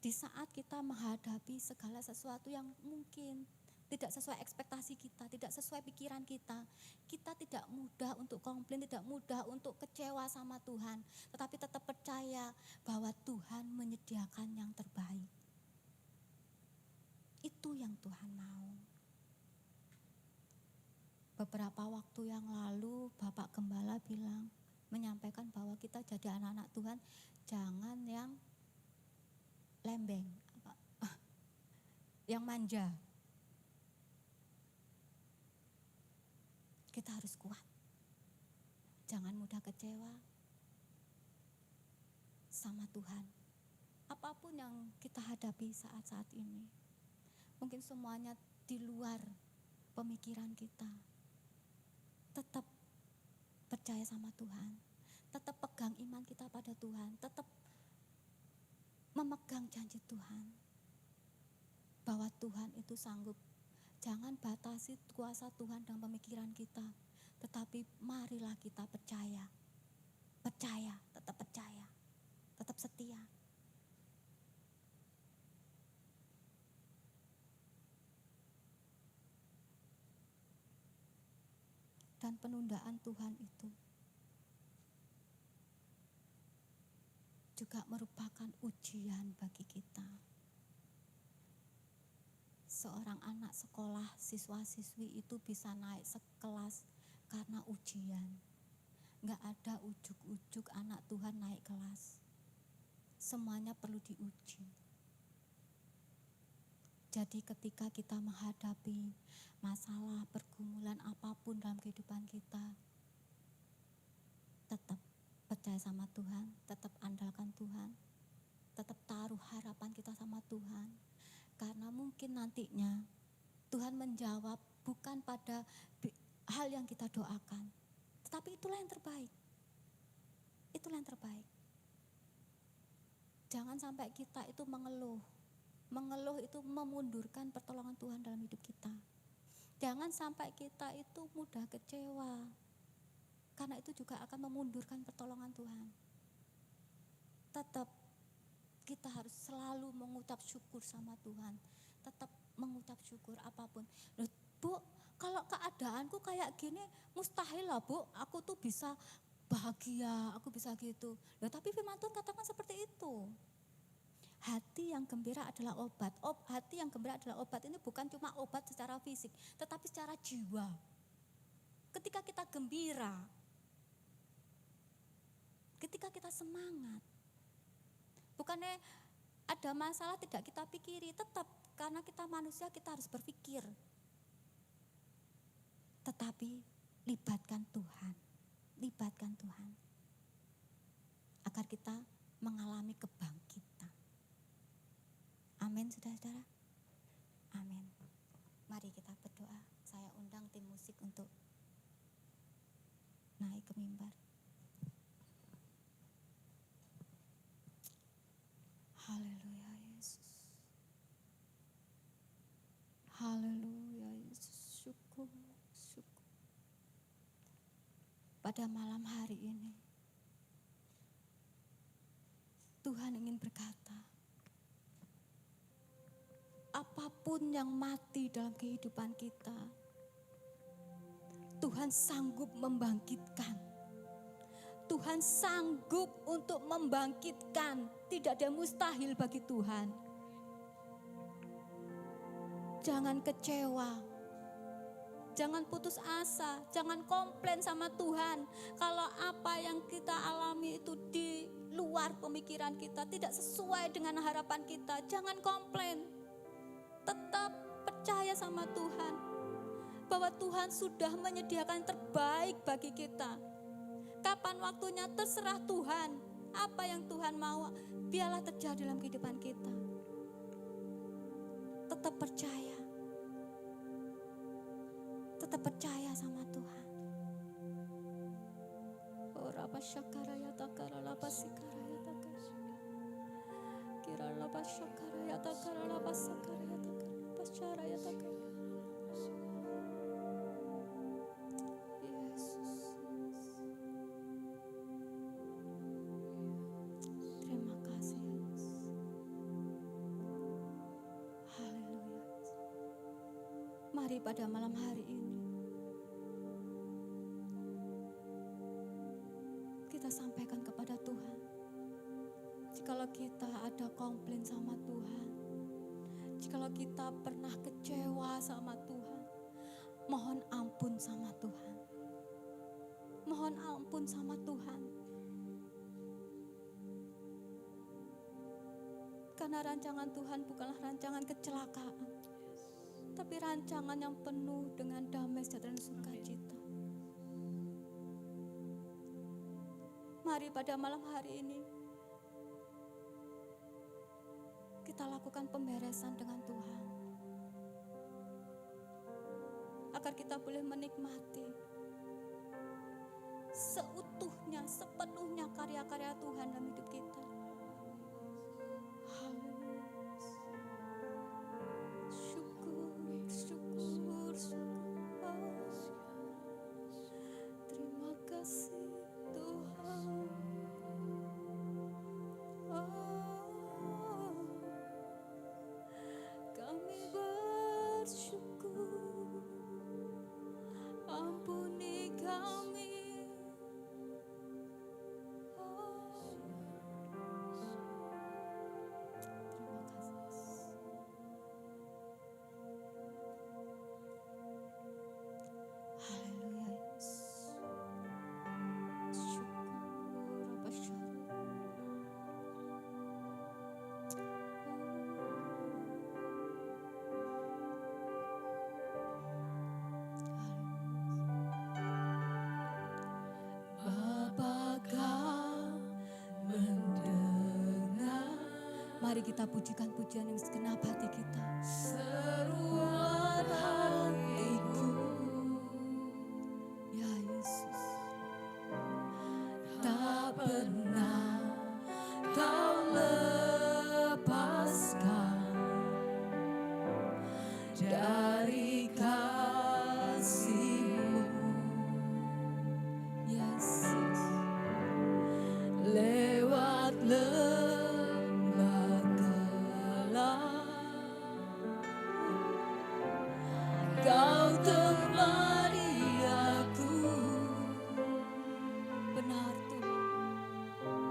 Di saat kita menghadapi segala sesuatu yang mungkin tidak sesuai ekspektasi kita, tidak sesuai pikiran kita. Kita tidak mudah untuk komplain, tidak mudah untuk kecewa sama Tuhan. Tetapi tetap percaya bahwa Tuhan menyediakan yang terbaik. Itu yang Tuhan mau. Beberapa waktu yang lalu Bapak Gembala bilang, menyampaikan bahwa kita jadi anak-anak Tuhan, jangan yang lembeng, yang manja. Kita harus kuat. Jangan mudah kecewa sama Tuhan. Apapun yang kita hadapi saat-saat ini. Mungkin semuanya di luar pemikiran kita. Tetap percaya sama Tuhan. Tetap pegang iman kita pada Tuhan. Tetap memegang janji Tuhan. Bahwa Tuhan itu sanggup. Jangan batasi kuasa Tuhan dalam pemikiran kita. Tetapi marilah kita percaya. Percaya, tetap setia. Dan penundaan Tuhan itu juga merupakan ujian bagi kita. Seorang anak sekolah, siswa-siswi itu bisa naik sekelas karena ujian. Gak ada ujuk-ujuk anak Tuhan naik kelas. Semuanya perlu diuji. Jadi ketika kita menghadapi masalah, pergumulan apapun dalam kehidupan kita, tetap percaya sama Tuhan, tetap andalkan Tuhan, tetap taruh harapan kita sama Tuhan. Karena mungkin nantinya Tuhan menjawab bukan pada hal yang kita doakan, tetapi itulah yang terbaik. Itulah yang terbaik. Jangan sampai kita itu mengeluh. Mengeluh itu memundurkan pertolongan Tuhan dalam hidup kita. Jangan sampai kita itu mudah kecewa. Karena itu juga akan memundurkan pertolongan Tuhan. Tetap kita harus selalu mengucap syukur sama Tuhan. Tetap mengucap syukur apapun. Loh, Bu, kalau keadaanku kayak gini mustahil lah Bu, aku tuh bisa bahagia, aku bisa gitu. Loh, tapi firman Tuhan katakan seperti itu. Hati yang gembira adalah obat. Hati yang gembira adalah obat. Ini bukan cuma obat secara fisik, tetapi secara jiwa. Ketika kita gembira, ketika kita semangat, bukannya ada masalah tidak kita pikiri, tetap karena kita manusia kita harus berpikir. Tetapi libatkan Tuhan. Libatkan Tuhan. Agar kita mengalami kebangkitan. Amin, saudara-saudara. Amin. Mari kita berdoa. Saya undang tim musik untuk naik ke mimbar. Haleluya Yesus. Haleluya Yesus. Syukur, syukur. pada malam hari ini Tuhan ingin berkata, apapun yang mati dalam kehidupan kita, Tuhan sanggup membangkitkan. Tuhan sanggup untuk membangkitkan. Tidak ada mustahil bagi Tuhan. Jangan kecewa. Jangan putus asa. Jangan komplain sama Tuhan. Kalau apa yang kita alami itu di luar pemikiran kita, tidak sesuai dengan harapan kita, jangan komplain. Tetap percaya sama Tuhan. Bahwa Tuhan sudah menyediakan terbaik bagi kita. Kapan waktunya terserah Tuhan. Apa yang Tuhan mau, biarlah terjadi dalam kehidupan kita. Tetap percaya. Tetap percaya sama Tuhan. Oh Rabba Syakaraya Takara Labba Sikaraya Takara. Kira Labba Syakaraya Takara Labba Sakaraya Takara Labba Syaraya Takara. Mari pada malam hari ini kita sampaikan kepada Tuhan. Jikalau kita ada komplain sama Tuhan, jikalau kita pernah kecewa sama Tuhan, mohon ampun sama Tuhan. Mohon ampun sama Tuhan. Karena rancangan Tuhan bukanlah rancangan kecelakaan, tapi rancangan yang penuh dengan damai sejahtera dan sukacita. Mari pada malam hari ini kita lakukan pemberesan dengan Tuhan, agar kita boleh menikmati seutuhnya, sepenuhnya karya-karya Tuhan dalam hidup kita. Mari kita pujikan pujian yang segenap hati kita. Seruan hatiku, ya Yesus, tak pernah Kau lepaskan dari kasih-Mu, Yesus, lewat Kau temani aku. Benar Tuhan,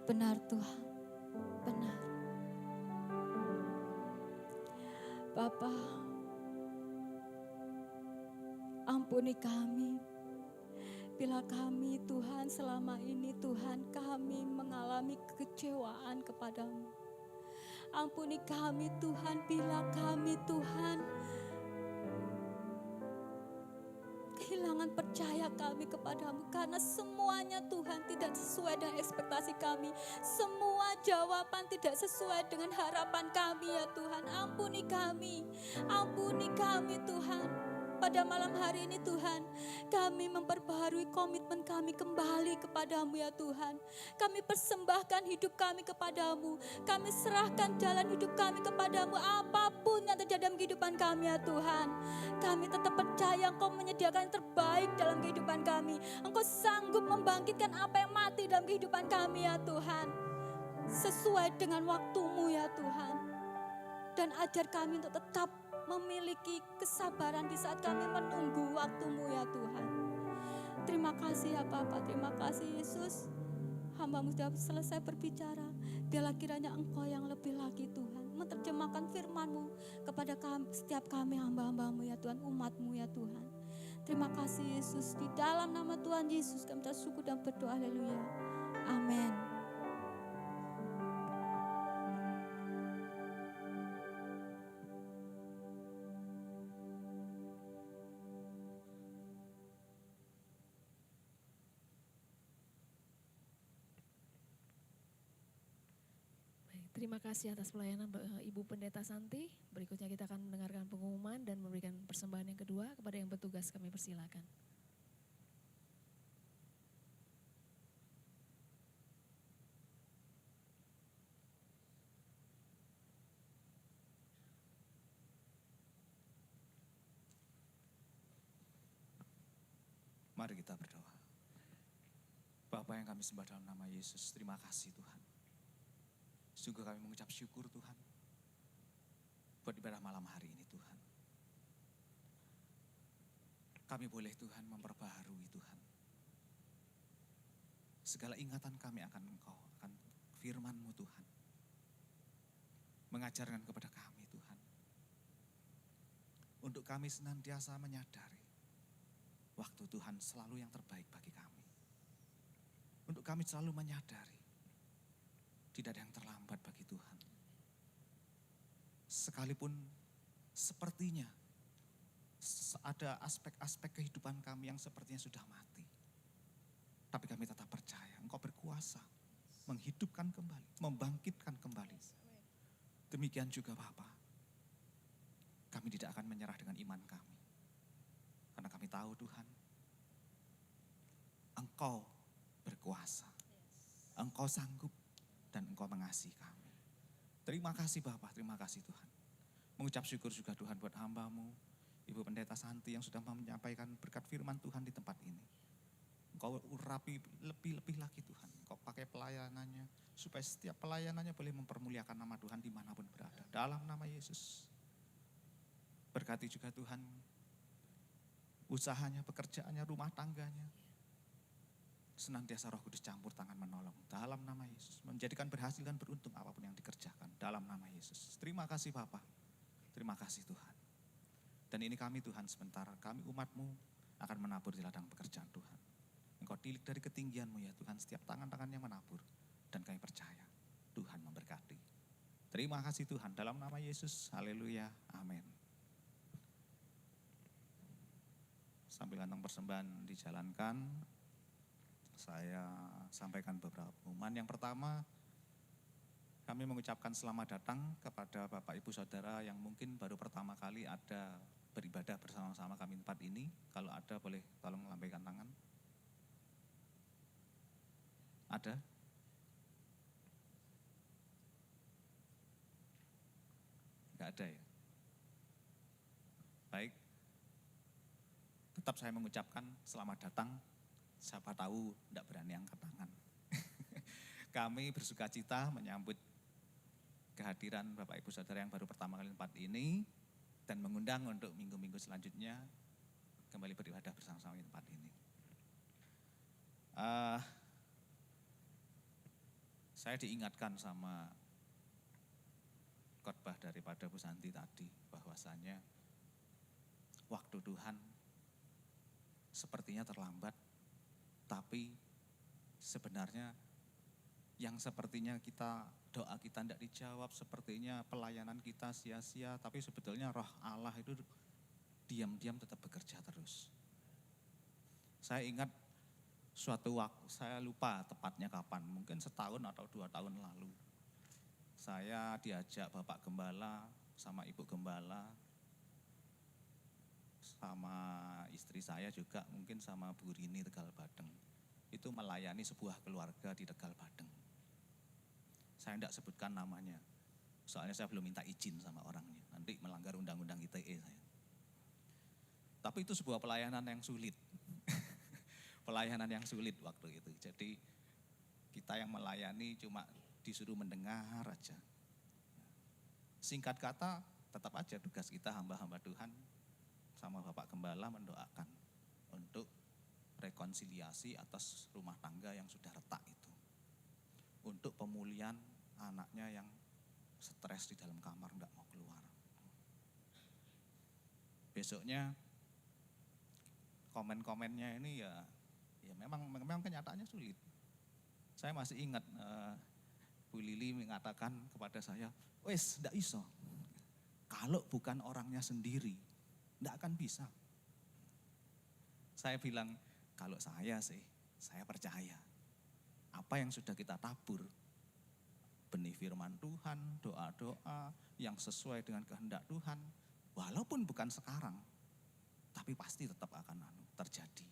Benar Tuhan, benar. Bapa, ampuni kami. Bila kami Tuhan selama ini Tuhan kami mengalami kekecewaan kepadamu. Ampuni kami Tuhan bila kami Tuhan kehilangan percaya kami kepadamu. Karena semuanya Tuhan tidak sesuai dengan ekspektasi kami. Semua jawaban tidak sesuai dengan harapan kami ya Tuhan. Ampuni kami Tuhan. Pada malam hari ini Tuhan, kami memperbaharui komitmen kami kembali kepadamu ya Tuhan. Kami persembahkan hidup kami kepadamu. Kami serahkan jalan hidup kami kepadamu. Apapun yang terjadi dalam kehidupan kami ya Tuhan. Kami tetap percaya Engkau menyediakan yang terbaik dalam kehidupan kami. Engkau sanggup membangkitkan apa yang mati dalam kehidupan kami ya Tuhan. Sesuai dengan waktumu ya Tuhan. Dan ajar kami untuk tetap memiliki kesabaran di saat kami menunggu waktumu ya Tuhan. Terima kasih ya Bapa, terima kasih Yesus. Hamba-Mu sudah selesai berbicara. Biarlah kiranya Engkau yang lebih lagi Tuhan menerjemahkan firman-Mu kepada kami, setiap kami hamba-hamba-Mu ya Tuhan, umat-Mu ya Tuhan. Terima kasih Yesus, di dalam nama Tuhan Yesus kami bersyukur dan berdoa, haleluya. Amin. Terima kasih atas pelayanan Ibu Pendeta Santi. Berikutnya kita akan mendengarkan pengumuman dan memberikan persembahan yang kedua kepada yang bertugas, kami persilakan. Mari kita berdoa. Bapa yang kami sembah dalam nama Yesus, terima kasih Tuhan. Sungguh kami mengucap syukur Tuhan buat ibadah malam hari ini Tuhan. Kami boleh Tuhan memperbaharui Tuhan. Segala ingatan kami akan Engkau, akan firman-Mu Tuhan. Mengajarkan kepada kami Tuhan. Untuk kami senantiasa menyadari waktu Tuhan selalu yang terbaik bagi kami. Untuk kami selalu menyadari tidak ada yang terlambat bagi Tuhan. Sekalipun sepertinya ada aspek-aspek kehidupan kami yang sepertinya sudah mati. Tapi kami tetap percaya Engkau berkuasa menghidupkan kembali, membangkitkan kembali. Demikian juga Bapa. Kami tidak akan menyerah dengan iman kami. Karena kami tahu Tuhan, Engkau berkuasa. Engkau sanggup. Dan Engkau mengasihi kami. Terima kasih Bapak, terima kasih Tuhan. Mengucap syukur juga Tuhan buat hamba-Mu, Ibu Pendeta Santi yang sudah menyampaikan berkat firman Tuhan di tempat ini. Engkau urapi lebih-lebih lagi Tuhan. Engkau pakai pelayanannya, supaya setiap pelayanannya boleh mempermuliakan nama Tuhan dimanapun berada. Dalam nama Yesus. Berkati juga Tuhan usahanya, pekerjaannya, rumah tangganya. Senantiasa Roh Kudus campur tangan menolong dalam nama Yesus. Menjadikan berhasil dan beruntung apapun yang dikerjakan dalam nama Yesus. Terima kasih Bapa. Terima kasih Tuhan. Dan ini kami Tuhan sementara, kami umat-Mu akan menabur di ladang pekerjaan Tuhan. Engkau tilik dari ketinggian-Mu ya Tuhan, setiap tangan-tangan yang menabur. Dan kami percaya Tuhan memberkati. Terima kasih Tuhan, dalam nama Yesus, haleluya, amin. Sambil kantong persembahan dijalankan, saya sampaikan beberapa pengumuman. Yang pertama, kami mengucapkan selamat datang kepada Bapak Ibu Saudara yang mungkin baru pertama kali ada beribadah bersama-sama kami tempat ini. Kalau ada boleh tolong lambaikan tangan. Ada? Enggak ada ya? Baik. Tetap saya mengucapkan selamat datang. Siapa tahu tidak berani angkat tangan. Kami bersuka cita menyambut kehadiran Bapak Ibu Saudara yang baru pertama kali tempat ini dan mengundang untuk minggu-minggu selanjutnya kembali beribadah bersama-sama di tempat ini. Saya diingatkan sama khotbah daripada Bu Santi tadi, bahwasanya waktu Tuhan sepertinya terlambat, tapi sebenarnya yang sepertinya doa kita tidak dijawab, sepertinya pelayanan kita sia-sia, tapi sebetulnya roh Allah itu diam-diam tetap bekerja terus. Saya ingat suatu waktu, saya lupa tepatnya kapan, mungkin setahun atau 2 tahun lalu. Saya diajak Bapak Gembala sama Ibu Gembala, sama istri saya juga, mungkin sama Bu Rini Tegal Badeng. Itu melayani sebuah keluarga di Tegal Badeng. Saya tidak sebutkan namanya, soalnya saya belum minta izin sama orangnya, nanti melanggar undang-undang ITE saya. Tapi itu sebuah pelayanan yang sulit. Pelayanan yang sulit waktu itu. Jadi kita yang melayani cuma disuruh mendengar aja. Singkat kata, tetap aja tugas kita hamba-hamba Tuhan sama Bapak Gembala mendoakan untuk rekonsiliasi atas rumah tangga yang sudah retak itu. Untuk pemulihan anaknya yang stres di dalam kamar enggak mau keluar. Besoknya komen-komennya ini ya memang kenyataannya sulit. Saya masih ingat Bu Lili mengatakan kepada saya, wes ndak iso. Kalau bukan orangnya sendiri, ndak akan bisa. Saya bilang, kalau saya percaya. Apa yang sudah kita tabur, benih firman Tuhan, doa-doa yang sesuai dengan kehendak Tuhan, walaupun bukan sekarang, tapi pasti tetap akan terjadi.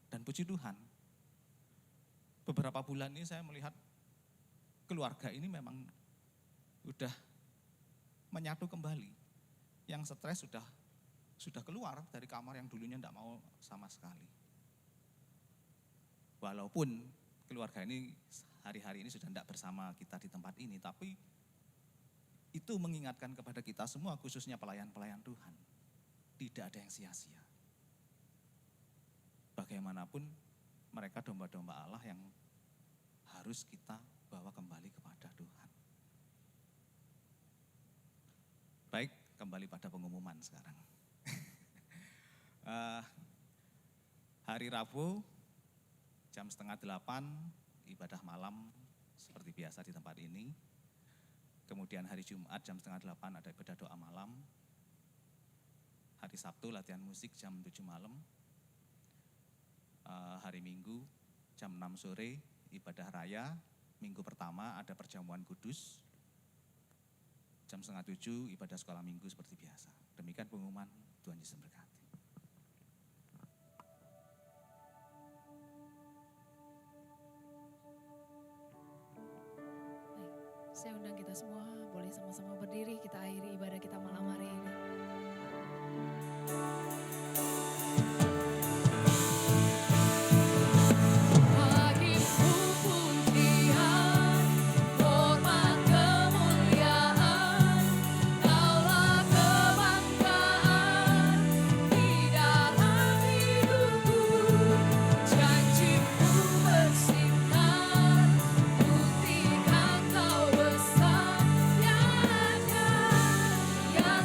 Dan puji Tuhan, beberapa bulan ini saya melihat keluarga ini memang sudah menyatu kembali. Yang stres sudah keluar dari kamar yang dulunya tidak mau sama sekali. Walaupun keluarga ini hari-hari ini sudah tidak bersama kita di tempat ini, tapi itu mengingatkan kepada kita semua, khususnya pelayan-pelayan Tuhan. Tidak ada yang sia-sia. Bagaimanapun mereka domba-domba Allah yang harus kita bawa kembali kepada Tuhan. Baik, kembali pada pengumuman sekarang. Hari Rabu jam 7:30 ibadah malam seperti biasa di tempat ini. Kemudian hari Jumat jam 7:30 ada ibadah doa malam. Hari Sabtu latihan musik jam 7 malam. Hari Minggu jam 6 sore ibadah raya. Minggu pertama ada perjamuan kudus. Jam 6:30 ibadah sekolah minggu seperti biasa. Demikian pengumuman, Tuhan Yesus memberkati. Saya undang kita semua boleh sama-sama berdiri, kita akhiri ibadah kita malam hari ini. Yang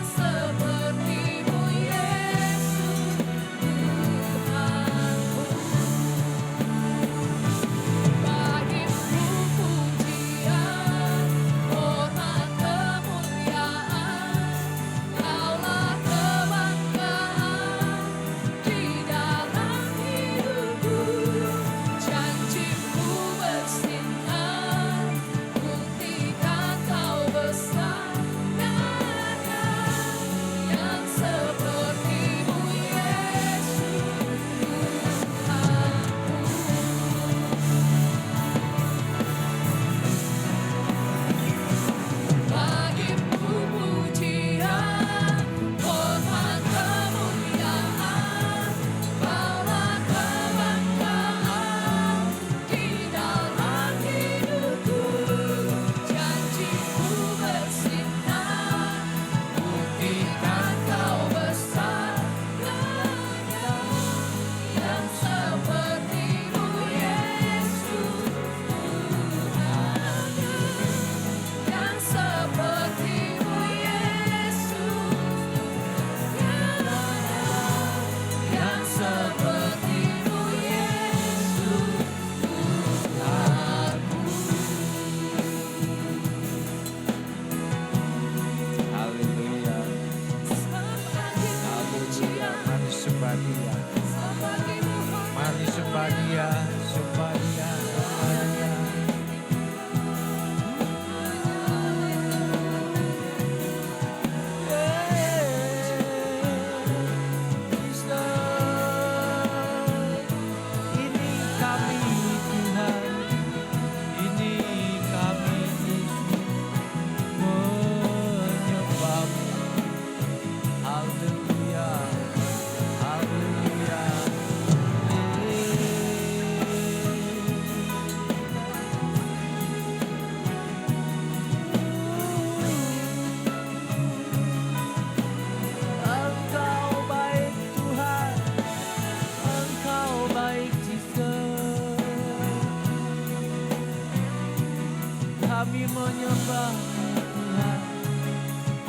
menyembah Tuhan,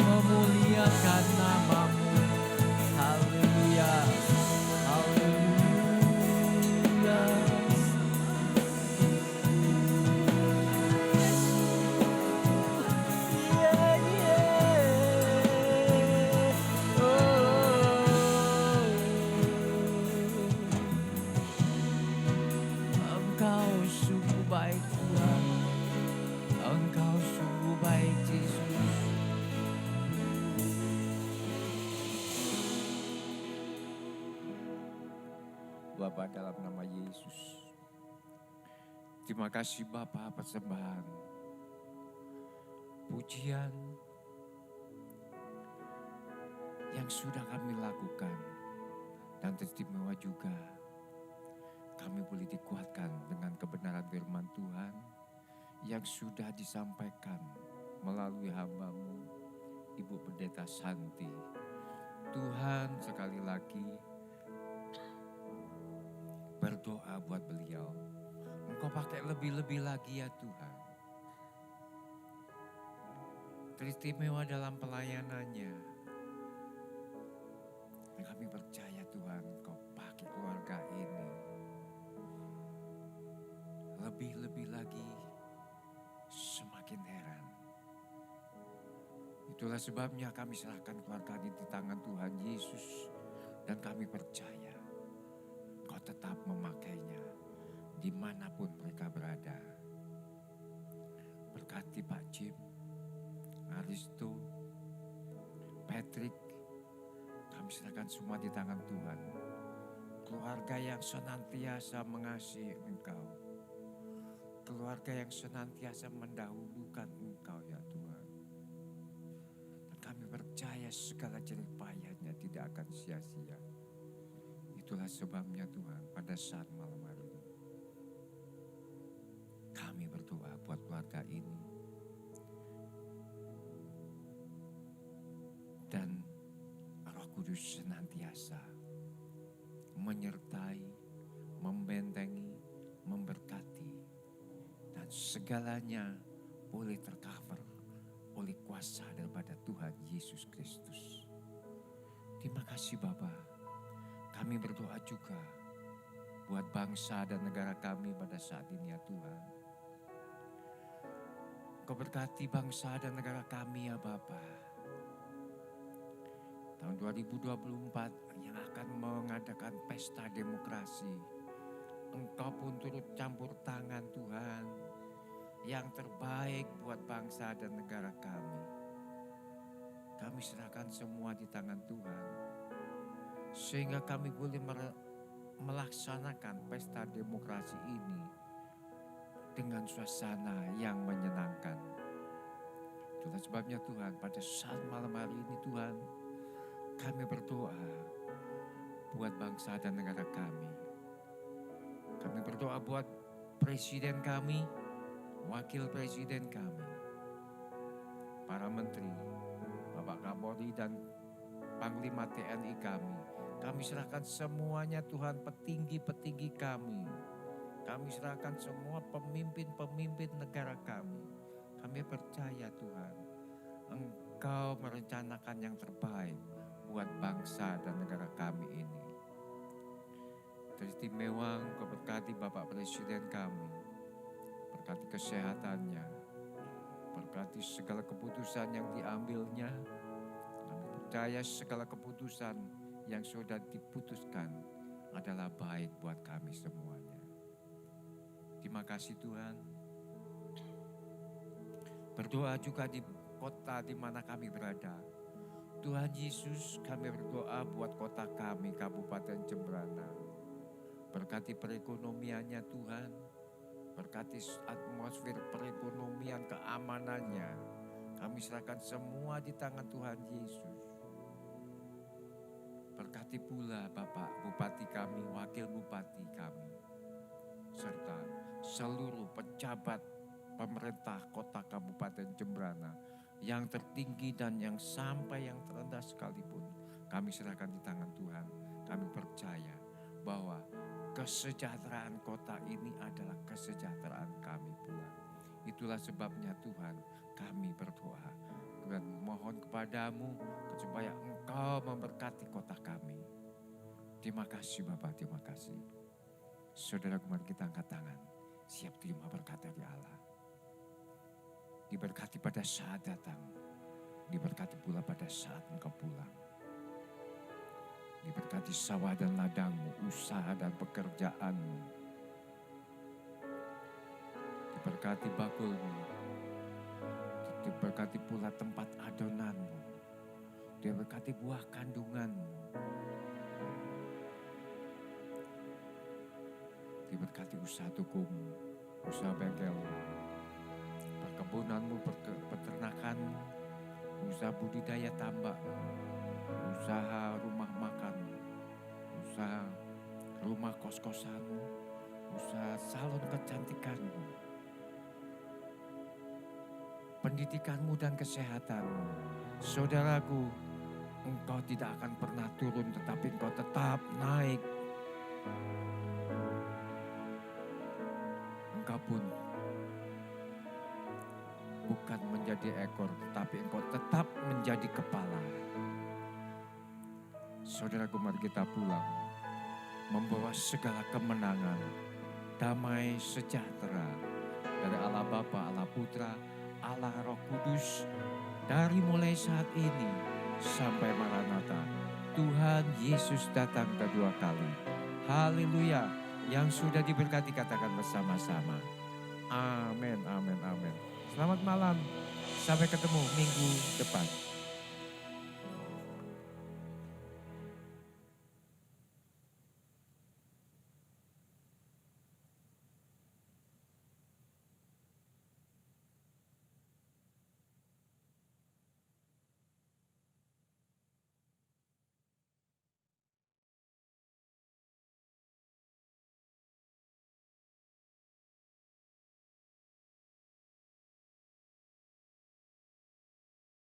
memuliakan nama-Mu. Haleluya, haleluya. Yeah, yeah. Oh. Engkau sungguh baik Tuhan, Engkau sungguh baik Yesus. Bapa, dalam nama Yesus, terima kasih Bapa, persembahan, pujian yang sudah kami lakukan, dan teristimewa juga kami boleh dikuatkan dengan kebenaran firman Tuhan yang sudah disampaikan melalui hamba-Mu, Ibu Pendeta Santi. Tuhan, sekali lagi berdoa buat beliau. Engkau pakai lebih-lebih lagi ya Tuhan. Teristimewa dalam pelayanannya. Dan kami percaya Tuhan, Engkau pakai keluarga ini. Lebih-lebih lagi, semakin heran. Itulah sebabnya kami serahkan keluarga ini di tangan Tuhan Yesus. Dan kami percaya Kau tetap memakainya dimanapun mereka berada. Berkati Pak Jim, Aristo, Patrick, kami serahkan semua di tangan Tuhan. Keluarga yang senantiasa mengasihi Engkau. Keluarga yang senantiasa mendahulukan Engkau ya Tuhan. Dan kami percaya segala jerih payahnya tidak akan sia-sia. Itulah sebabnya Tuhan, pada saat malam hari ini kami berdoa buat keluarga ini. Dan Roh Kudus senantiasa menyertai, membentengi, memberkati. Dan segalanya boleh tercover oleh kuasa daripada Tuhan Yesus Kristus. Terima kasih Bapa. Kami berdoa juga buat bangsa dan negara kami pada saat ini ya Tuhan. Kau berkati bangsa dan negara kami ya Bapa. Tahun 2024 yang akan mengadakan pesta demokrasi. Engkau pun turut campur tangan Tuhan. Yang terbaik buat bangsa dan negara kami. Kami serahkan semua di tangan Tuhan. Sehingga kami boleh melaksanakan pesta demokrasi ini dengan suasana yang menyenangkan. Itulah sebabnya Tuhan, pada saat malam hari ini Tuhan, kami berdoa buat bangsa dan negara kami. Kami berdoa buat presiden kami, wakil presiden kami, para menteri, Bapak Kapolri dan Panglima TNI kami. Kami serahkan semuanya Tuhan, petinggi-petinggi kami. Kami serahkan semua pemimpin-pemimpin negara kami. Kami percaya Tuhan, Engkau merencanakan yang terbaik buat bangsa dan negara kami ini. Teristimewa Engkau berkati Bapak Presiden kami. Berkati kesehatannya. Berkati segala keputusan yang diambilnya. Kami percaya segala keputusan yang sudah diputuskan adalah baik buat kami semuanya. Terima kasih Tuhan. Berdoa juga di kota di mana kami berada. Tuhan Yesus, kami berdoa buat kota kami, Kabupaten Jembrana. Berkati perekonomiannya Tuhan. Berkati atmosfer perekonomian, keamanannya. Kami serahkan semua di tangan Tuhan Yesus. Berkati pula Bapak Bupati kami, Wakil Bupati kami, serta seluruh pejabat pemerintah kota Kabupaten Jembrana, yang tertinggi dan yang sampai yang terendah sekalipun, kami serahkan di tangan Tuhan. Kami percaya bahwa kesejahteraan kota ini adalah kesejahteraan kami pula. Itulah sebabnya Tuhan, kami berdoa dan mohon kepadamu supaya Engkau memberkati kota kami. Terima kasih Bapak, terima kasih. Saudara, mari kita angkat tangan, siap terima berkat dari Allah. Diberkati pada saat datang, diberkati pula pada saat Engkau pulang. Diberkati sawah dan ladangmu, usaha dan pekerjaanmu. Diberkati bakulmu, diberkati pula tempat adonanmu, diberkati buah kandunganmu, diberkati usaha tukumu, usaha bengkelmu, perkebunanmu, peternakanmu, usaha budidaya tambakmu, usaha rumah makanmu, usaha rumah kos-kosanmu, usaha salon kecantikanmu, pendidikanmu dan kesehatanmu. Saudaraku, engkau tidak akan pernah turun, tetapi engkau tetap naik. Engkau pun bukan menjadi ekor, tetapi engkau tetap menjadi kepala. Saudaraku, mari kita pulang membawa segala kemenangan, damai sejahtera dari Allah Bapa, Allah Putra, Allah Roh Kudus, dari mulai saat ini sampai Maranatha. Tuhan Yesus datang kedua kali. Haleluya. Yang sudah diberkati katakan bersama-sama. Amin, amin, amin. Selamat malam. Sampai ketemu minggu depan.